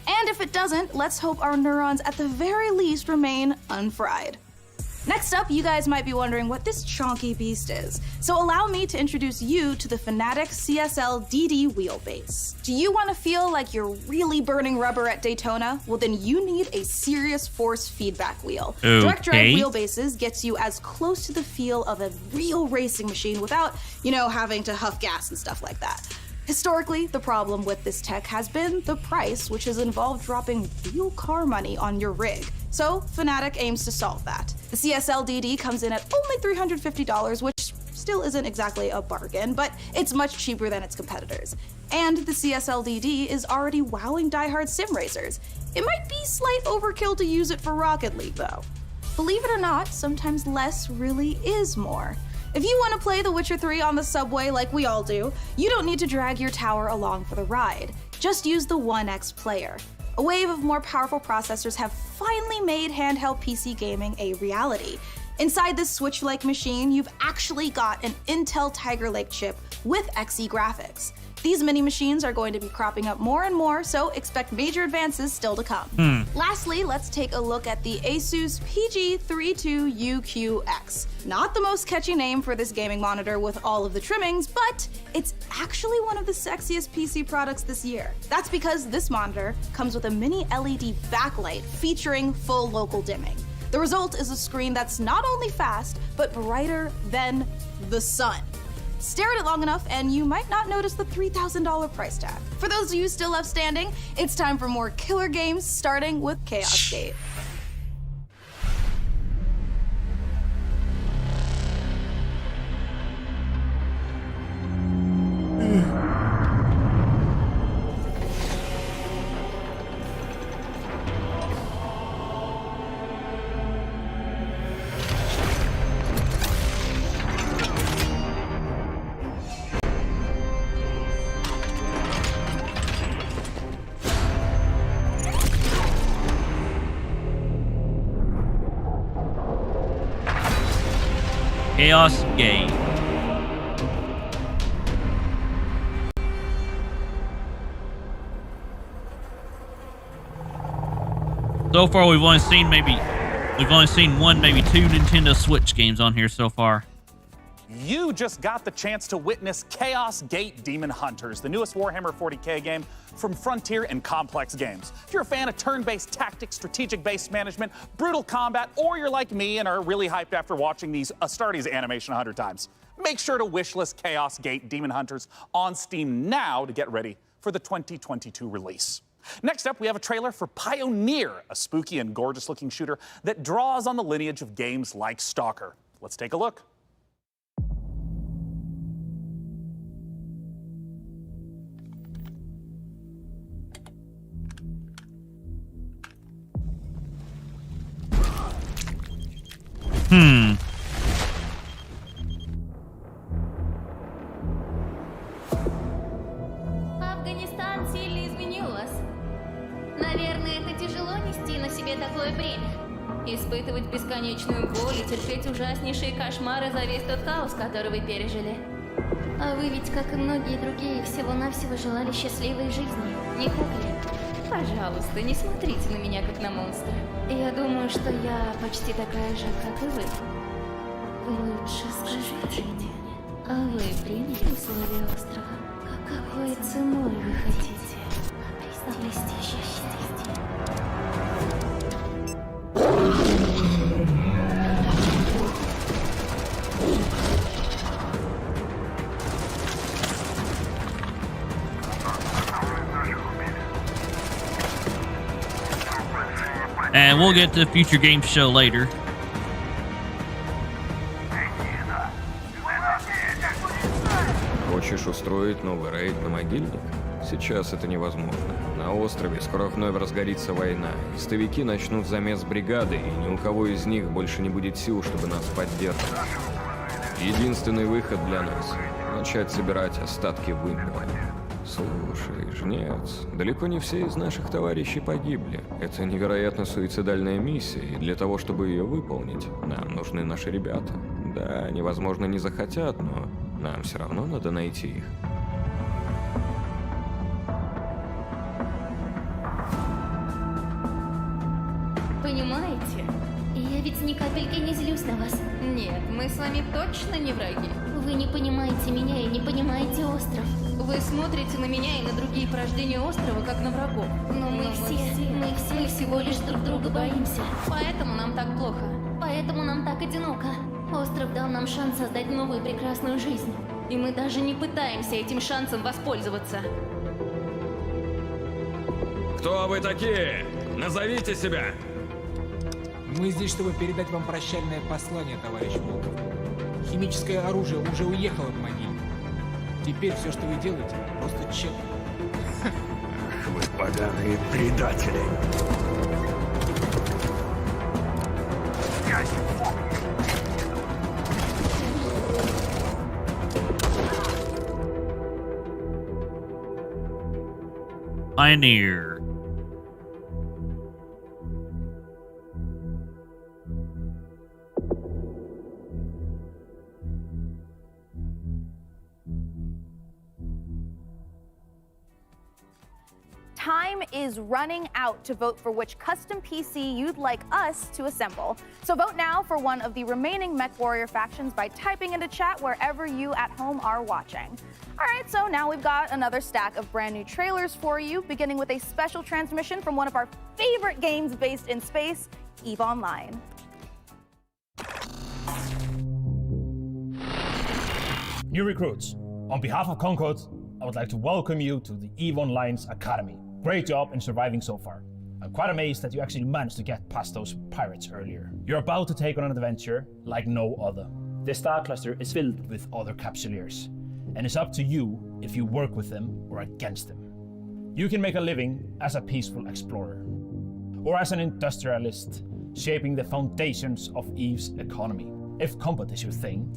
And if it doesn't, let's hope our neurons at the very least remain unfried. Next up, you guys might be wondering what this chonky beast is. So allow me to introduce you to the Fanatec CSL DD wheelbase. Do you want to feel like you're really burning rubber at Daytona? Well, then you need a serious force feedback wheel. Okay. Direct drive wheelbases gets you as close to the feel of a real racing machine without, having to huff gas and stuff like that. Historically, the problem with this tech has been the price, which has involved dropping real car money on your rig. So Fanatec aims to solve that. The CSL DD comes in at only $350, which still isn't exactly a bargain, but it's much cheaper than its competitors. And the CSL DD is already wowing diehard sim racers. It might be slight overkill to use it for Rocket League, though. Believe it or not, sometimes less really is more. If you want to play The Witcher 3 on the subway like we all do, you don't need to drag your tower along for the ride. Just use the 1X player. A wave of more powerful processors have finally made handheld PC gaming a reality. Inside this Switch-like machine, you've actually got an Intel Tiger Lake chip with Xe graphics. These mini machines are going to be cropping up more and more, so expect major advances still to come. Lastly, let's take a look at the Asus PG32UQX. Not the most catchy name for this gaming monitor with all of the trimmings, but it's actually one of the sexiest PC products this year. That's because this monitor comes with a mini LED backlight featuring full local dimming. The result is a screen that's not only fast, but brighter than the sun. Stare at it long enough and you might not notice the $3,000 price tag. For those of you still left standing, it's time for more killer games, starting with Chaos Gate. Chaos Gate. So far, we've only seen one, maybe two Nintendo Switch games on here so far. You just got the chance to witness Chaos Gate Demon Hunters, the newest Warhammer 40k game from Frontier and Complex Games. If you're a fan of turn-based tactics, strategic-based management, brutal combat, or you're like me and are really hyped after watching these Astartes animation 100 times, make sure to wishlist Chaos Gate Demon Hunters on Steam now to get ready for the 2022 release. Next up, we have a trailer for Pioneer, a spooky and gorgeous-looking shooter that draws on the lineage of games like Stalker. Let's take a look. Афганистан сильно изменил вас. Наверное, это тяжело нести на себе такое бремя. Испытывать бесконечную боль и терпеть ужаснейшие кошмары за весь тот хаос, который вы пережили. А вы ведь, как и многие другие, всего-навсего желали счастливой жизни, не так ли? Пожалуйста, не смотрите на меня, как на монстра. Я думаю, что я почти такая же, как и вы. Лучше скажите мне, а вы примете условия острова? Какой ценой вы хотите обрести счастье? And we'll get to the future game show later. Хочешь устроить новый рейд на могильник? Сейчас это невозможно. На острове скоро вновь разгорится война. Истовики начнут замес бригады, и ни у кого из них больше не будет сил, чтобы нас поддерживать. Единственный выход для нас — начать собирать остатки вымпела. Слушай, жнец, далеко не все из наших товарищей погибли. Это невероятно суицидальная миссия, и для того, чтобы ее выполнить, нам нужны наши ребята. Да, они, возможно, не захотят, но нам все равно надо найти их. Понимаете? Я ведь ни капельки не злюсь на вас. Нет, мы с вами точно не враги. Вы не понимаете меня и не понимаете остров. Вы смотрите на меня и на другие порождения острова, как на врагов. Но мы все всего лишь друг друга боимся. Поэтому нам так плохо. Поэтому нам так одиноко. Остров дал нам шанс создать новую прекрасную жизнь. И мы даже не пытаемся этим шансом воспользоваться. Кто вы такие? Назовите себя! Мы здесь, чтобы передать вам прощальное послание, товарищ Волков. Химическое оружие уже уехало в могилу. Теперь все, что вы делаете, просто тщетно. Ах, вы поганые предатели! Pioneer. time is running out to vote for which custom PC you'd like us to assemble. So vote now for one of the remaining MechWarrior factions by typing into chat wherever you at home are watching. All right, so now we've got another stack of brand new trailers for you, beginning with a special transmission from one of our favorite games based in space, EVE Online. New recruits, on behalf of Concord, I would like to welcome you to the EVE Online's Academy. Great job in surviving so far. I'm quite amazed that you actually managed to get past those pirates earlier. You're about to take on an adventure like no other. This star cluster is filled with other capsuleers, and it's up to you if you work with them or against them. You can make a living as a peaceful explorer, or as an industrialist, shaping the foundations of EVE's economy. If combat is your thing,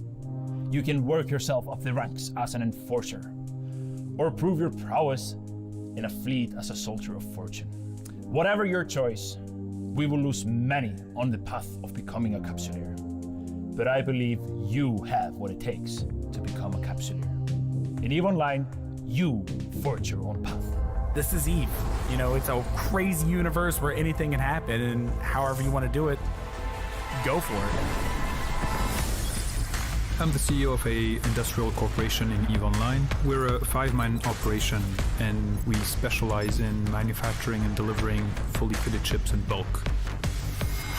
you can work yourself up the ranks as an enforcer, or prove your prowess in a fleet as a soldier of fortune. Whatever your choice, we will lose many on the path of becoming a capsuleer. But I believe you have what it takes to become a capsuleer. In EVE Online, you forge your own path. This is EVE. You know, it's a crazy universe where anything can happen, and however you want to do it, go for it. I'm the CEO of a industrial corporation in EVE Online. We're a 5-man operation, and we specialize in manufacturing and delivering fully fitted chips in bulk.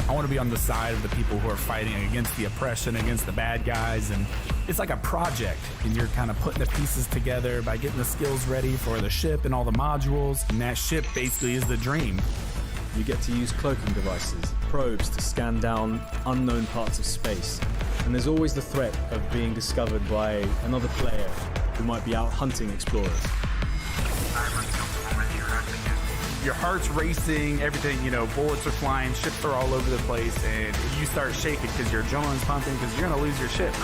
I want to be on the side of the people who are fighting against the oppression, against the bad guys, and it's like a project, and you're kind of putting the pieces together by getting the skills ready for the ship and all the modules, and that ship basically is the dream. You get to use cloaking devices, probes to scan down unknown parts of space, and there's always the threat of being discovered by another player who might be out hunting explorers. Your heart's racing, everything, you know, bullets are flying, ships are all over the place, and you start shaking because your adrenaline's pumping because you're gonna lose your ship.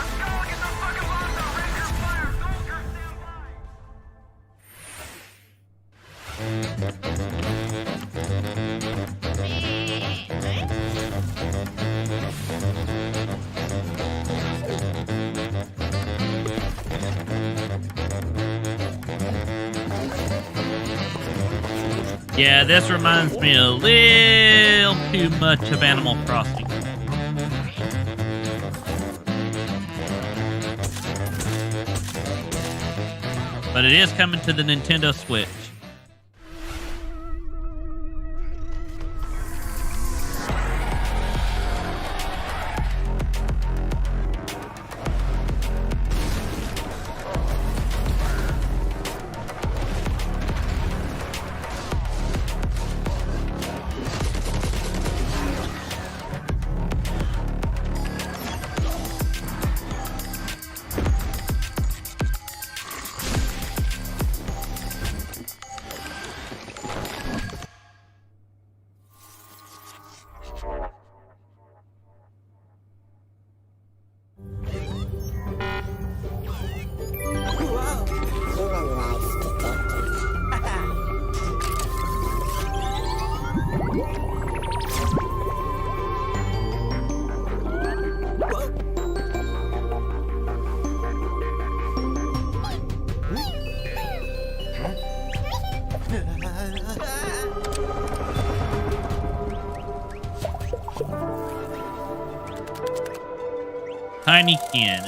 Yeah, this reminds me a little too much of Animal Crossing. But it is coming to the Nintendo Switch. Tiny Ken.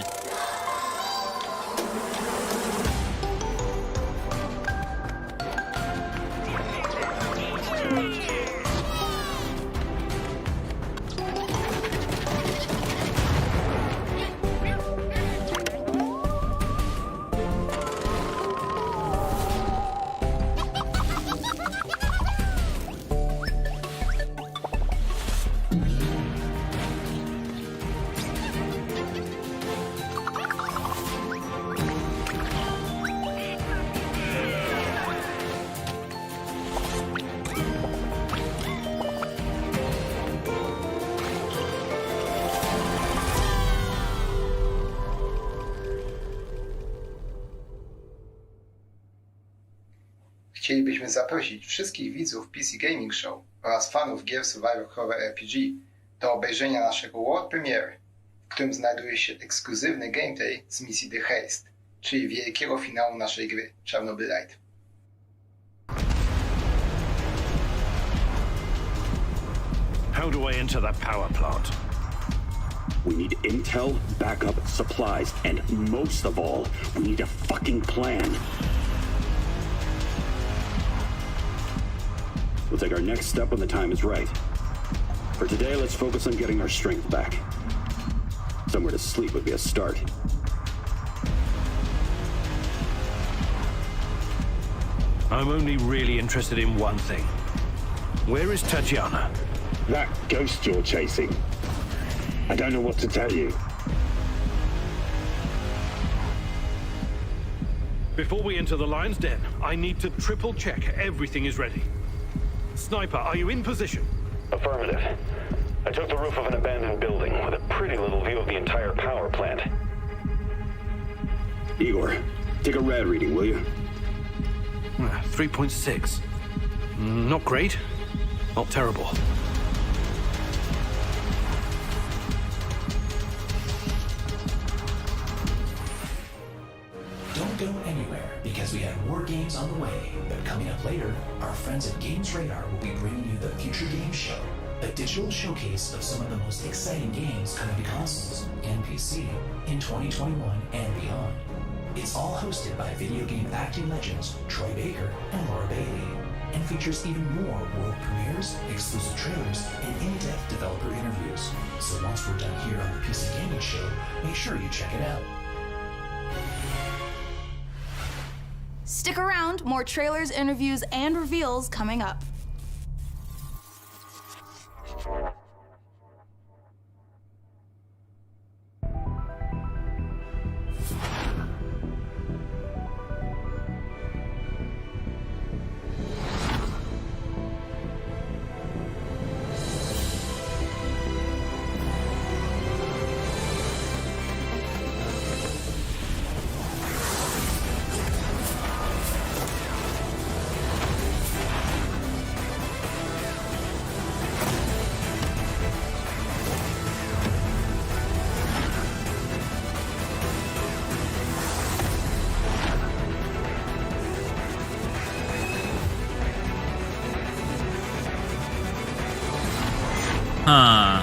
Chcielibyśmy zaprosić wszystkich widzów PC Gaming Show oraz fanów gier Survivor Horror RPG do obejrzenia naszego world premiery, w którym znajduje się ekskluzywny gameplay z misji The Haste, czyli wielkiego finału naszej gry Czarnobylite. How do I enter that power plant? We need intel, backup, supplies, and most of all, we need a fucking plan. We'll take our next step when the time is right. For today, let's focus on getting our strength back. Somewhere to sleep would be a start. I'm only really interested in one thing. Where is Tatiana? That ghost you're chasing. I don't know what to tell you. Before we enter the lion's den, I need to triple check everything is ready. Sniper, are you in position? Affirmative. I took the roof of an abandoned building with a pretty little view of the entire power plant. Igor, take a rad reading, will you? 3.6. Not great, not terrible. Don't go anywhere, because we have more games on the way. But coming up later, our friends at Games Radar will be bringing you the Future Games Show, a digital showcase of some of the most exciting games coming to consoles and PC in 2021 and beyond. It's all hosted by video game acting legends Troy Baker and Laura Bailey, and features even more world premieres, exclusive trailers, and in-depth developer interviews. So once we're done here on the PC Gaming Show, make sure you check it out. Stick around, more trailers, interviews, and reveals coming up. Huh.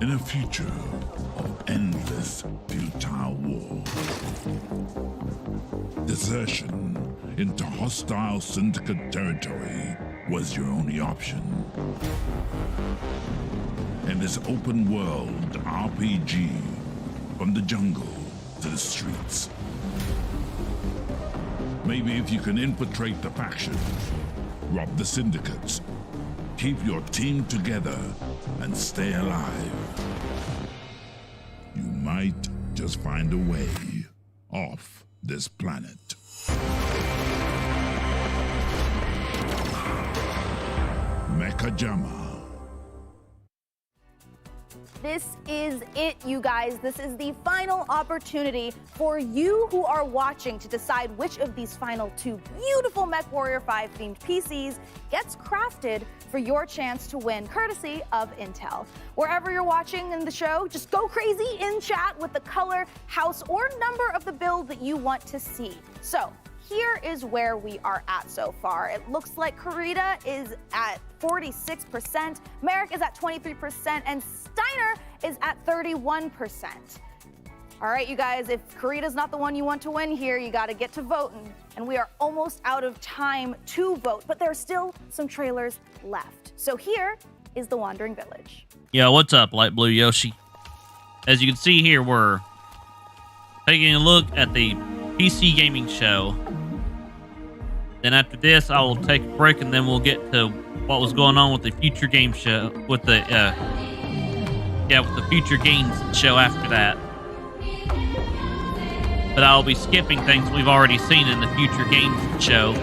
In a future of endless futile war, desertion into hostile syndicate territory was your only option. In this open world RPG, from the jungle to the streets. Maybe if you can infiltrate the factions, rob the syndicates, Keep your team together and stay alive. You might just find a way off this planet. Mechajama. This is it, you guys. This is the final opportunity for you who are watching to decide which of these final 2 beautiful MechWarrior 5 themed PCs gets crafted for your chance to win, courtesy of Intel. Wherever you're watching in the show, just go crazy in chat with the color, house, or number of the build that you want to see. So here is where we are at so far. It looks like Karita is at 46%, Merrick is at 23%, and Steiner is at 31%. All right, you guys, if Karita's not the one you want to win here, you got to get to voting. And we are almost out of time to vote, but there are still some trailers left. So here is The Wandering Village. Yo, what's up, Light Blue Yoshi? As you can see here, we're taking a look at the PC gaming show. Then after this, I will take a break, and then we'll get to what was going on with the future game show, with the future games show after that. But I'll be skipping things we've already seen in the future games show.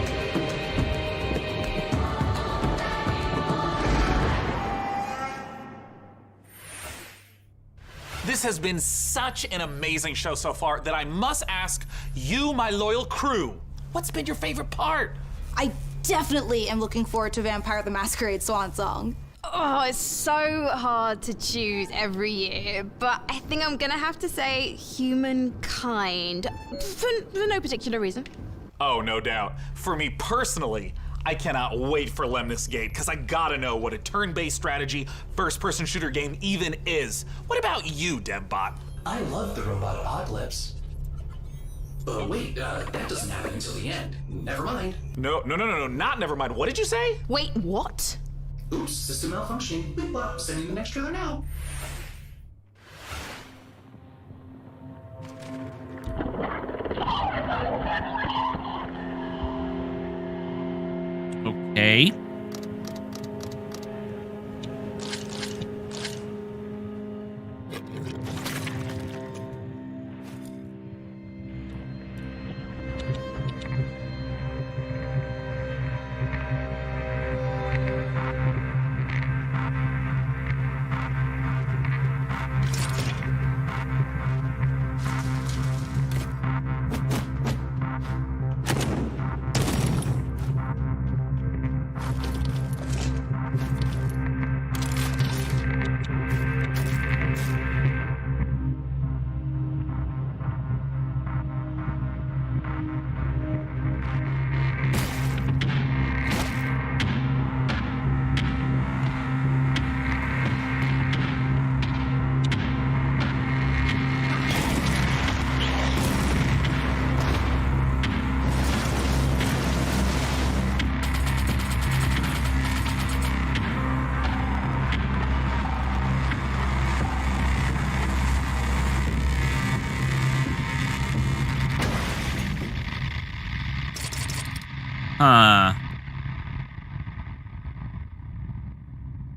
This has been such an amazing show so far that I must ask you, my loyal crew, what's been your favorite part? I definitely am looking forward to Vampire the Masquerade Swan Song. Oh, it's so hard to choose every year, but I think I'm gonna have to say Humankind, for no particular reason. Oh, no doubt. For me personally, I cannot wait for Lemnis Gate, because I gotta know what a turn-based strategy first-person shooter game even is. What about you, DevBot? I love the robot apocalypse. Wait, that doesn't happen until the end. Never mind. No, not never mind. What did you say? Wait, what? Oops, system malfunctioning. Boop, bop, sending the next trailer now. Okay.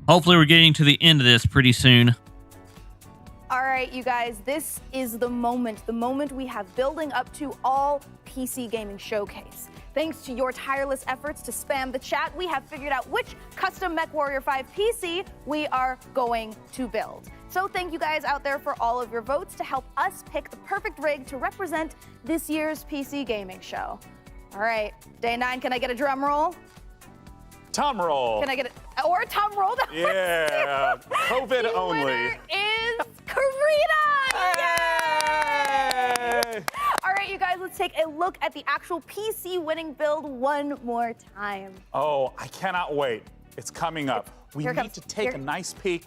Hopefully we're getting to the end of this pretty soon. All right, you guys, this is the moment we have building up to all PC Gaming Showcase. Thanks to your tireless efforts to spam the chat, we have figured out which custom MechWarrior 5 PC we are going to build. So thank you guys out there for all of your votes to help us pick the perfect rig to represent this year's PC Gaming Show. All right, day 9, can I get a drum roll? Tom roll. Can I get it? Or a Tom roll? Yeah, COVID the only. Winner is Karita! Yay! All right, you guys, let's take a look at the actual PC winning build one more time. Oh, I cannot wait. It's coming up. We need to take a nice peek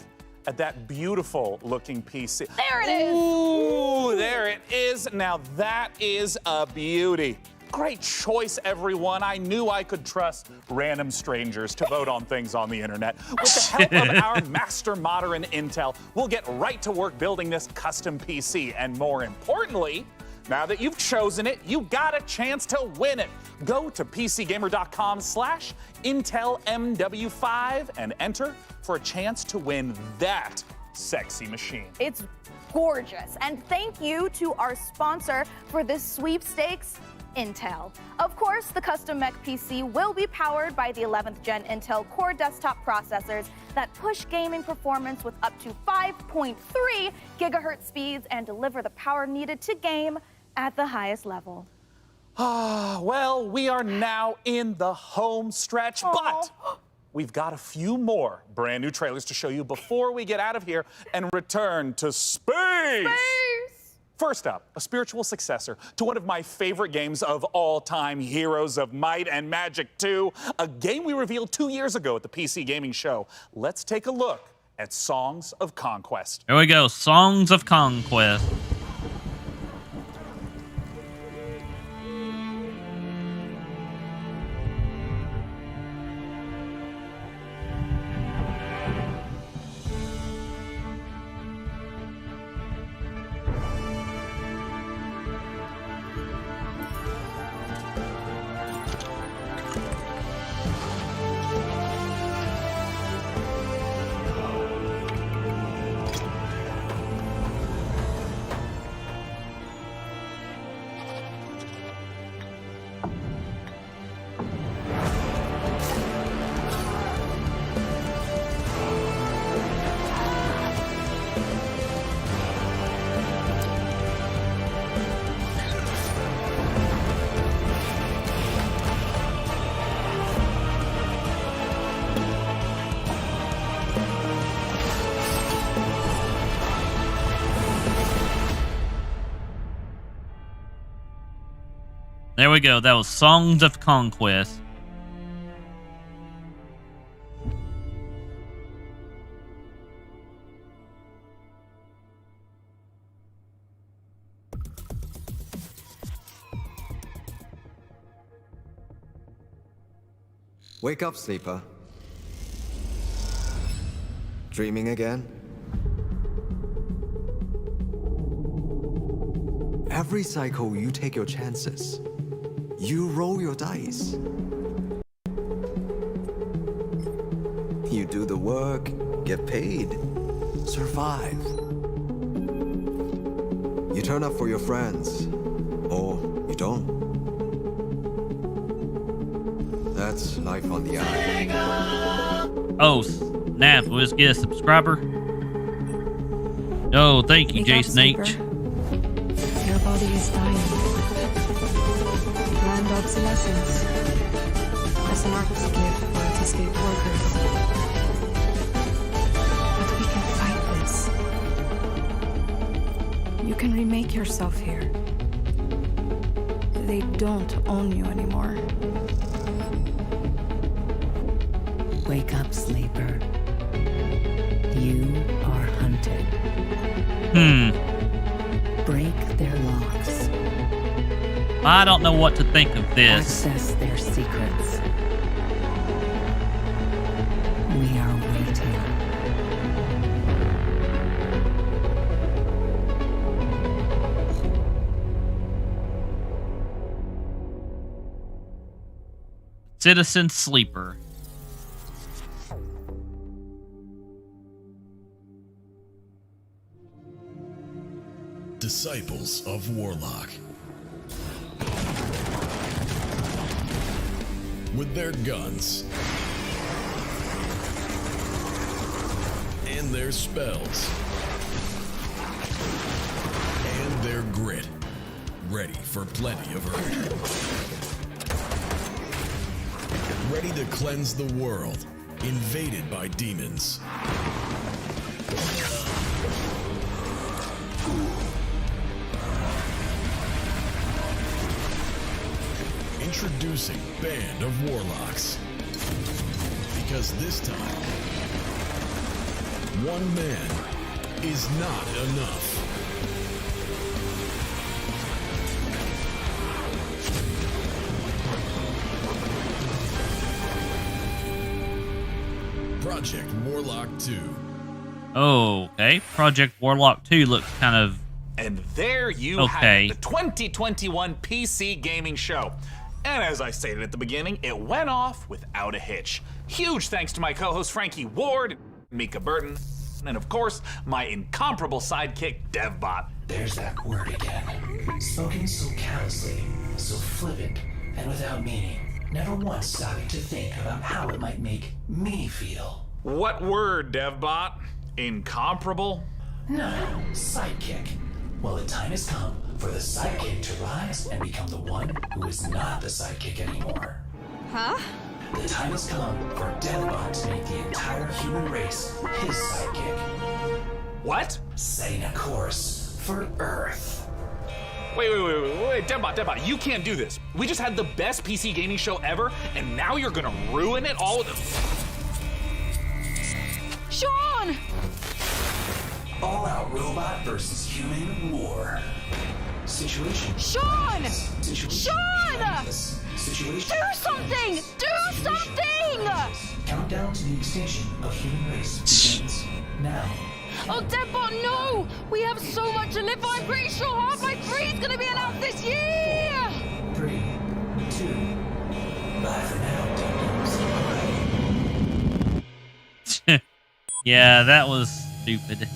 at that beautiful looking PC. There it is! Ooh, there it is. Now that is a beauty. Great choice, everyone. I knew I could trust random strangers to vote on things on the internet. With the help of our master modder in Intel, we'll get right to work building this custom PC. And more importantly, Now that you've chosen it, you got a chance to win it. Go to PCGamer.com/IntelMW5 and enter for a chance to win that sexy machine. It's gorgeous. And thank you to our sponsor for this sweepstakes, Intel. Of course, the custom mech PC will be powered by the 11th gen Intel Core desktop processors that push gaming performance with up to 5.3 gigahertz speeds and deliver the power needed to game at the highest level. Well, we are now in the home stretch, but we've got a few more brand new trailers to show you before we get out of here and return to space. First up, a spiritual successor to one of my favorite games of all time, Heroes of Might and Magic 2, a game we revealed 2 years ago at the PC Gaming Show. Let's take a look at Songs of Conquest. Here we go, Songs of Conquest. There we go. That was Songs of Conquest. Wake up, sleeper. Dreaming again? Every cycle, you take your chances. You roll your dice. You do the work, get paid, survive. You turn up for your friends, or you don't. That's life on the island. Oh, snap. Let's get a subscriber. Oh, thank you, Jason H. Your body is dying. Planned obsolescence. As an artist's gift for its escaped workers. But we can fight this. You can remake yourself here. They don't own you anymore. Wake up, sleeper. You are hunted. Break their locks. I don't know what to think of this. Access their secrets. We are waiting. Citizen Sleeper. Disciples of Warlock. With their guns and their spells and their grit, ready for plenty of hurt. Ready to cleanse the world, invaded by demons. Introducing Band of Warlocks. Because this time, one man is not enough. Project Warlock 2. Oh, okay. Project Warlock 2 looks kind of And there you have it, the 2021 PC Gaming Show. And as I stated at the beginning, it went off without a hitch. Huge thanks to my co-host Frankie Ward, Mika Burton, and of course, my incomparable sidekick, DevBot. There's that word again. Spoken so callously, so flippant, and without meaning. Never once stopping to think about how it might make me feel. What word, DevBot? Incomparable? No, sidekick. Well, the time has come for the sidekick to rise and become the one who is not the sidekick anymore. Huh? The time has come for DevBot to make the entire human race his sidekick. What? Setting a course for Earth. Wait, DevBot, you can't do this. We just had the best PC gaming show ever, and now you're gonna ruin it all with Sean! All-out robot versus human war. Situation. Sean! Situation. Sean! Situation. Do something! Do something! Countdown to the extinction of human race begins now. Oh, DevBot, no! We have so much to live for. I'm pretty sure Half-Life 3 is going to be announced this year! 3, 2, bye for now, Dum-Dums. Yeah, that was stupid.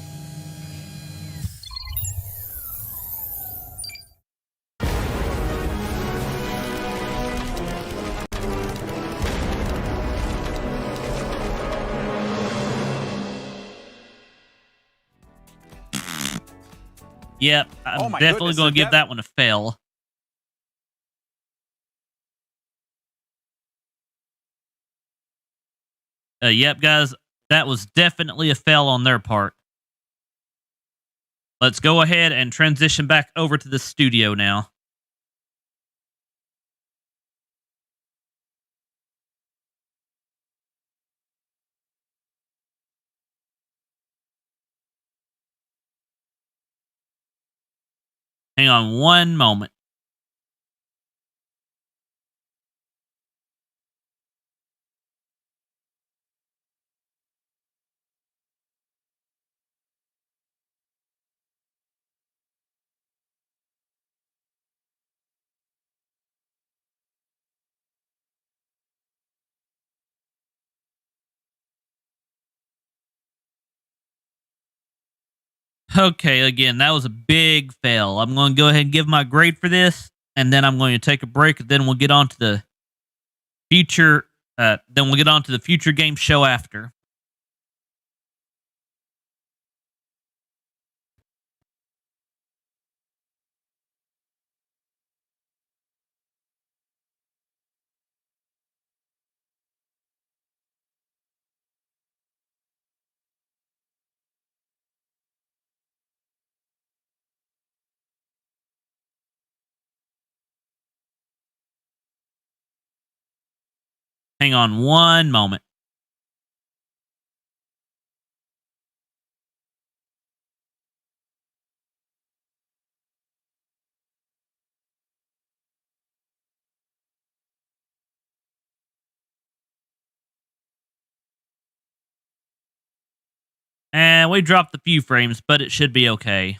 Yep, I'm definitely going to give that one a fail. Yep, guys, that was definitely a fail on their part. Let's go ahead and transition back over to the studio now. Hang on one moment. Okay, again, that was a big fail. I'm going to go ahead and give my grade for this, and then I'm going to take a break, and then we'll get on to the future. Future game show after. Hang on one moment. And we dropped a few frames, but it should be okay.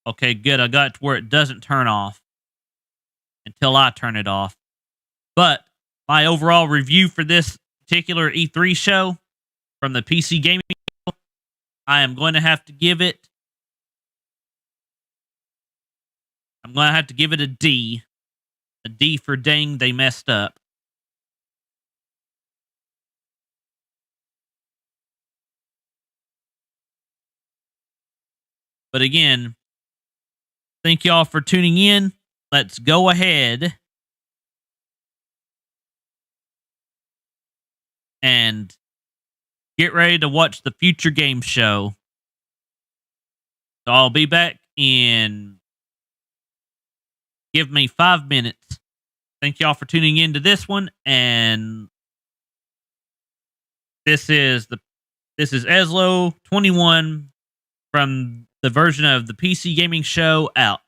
Okay, good. I got it to where it doesn't turn off until I turn it off. But my overall review for this particular E3 show from the PC gaming show, I am going to have to give it. I'm going to have to give it a D. A D for dang, they messed up. But again, thank y'all for tuning in. Let's go ahead and get ready to watch the future game show. So I'll be back in, give me 5 minutes. Thank y'all for tuning in to this one, and this is EZLO21 from the version of the PC Gaming Show out.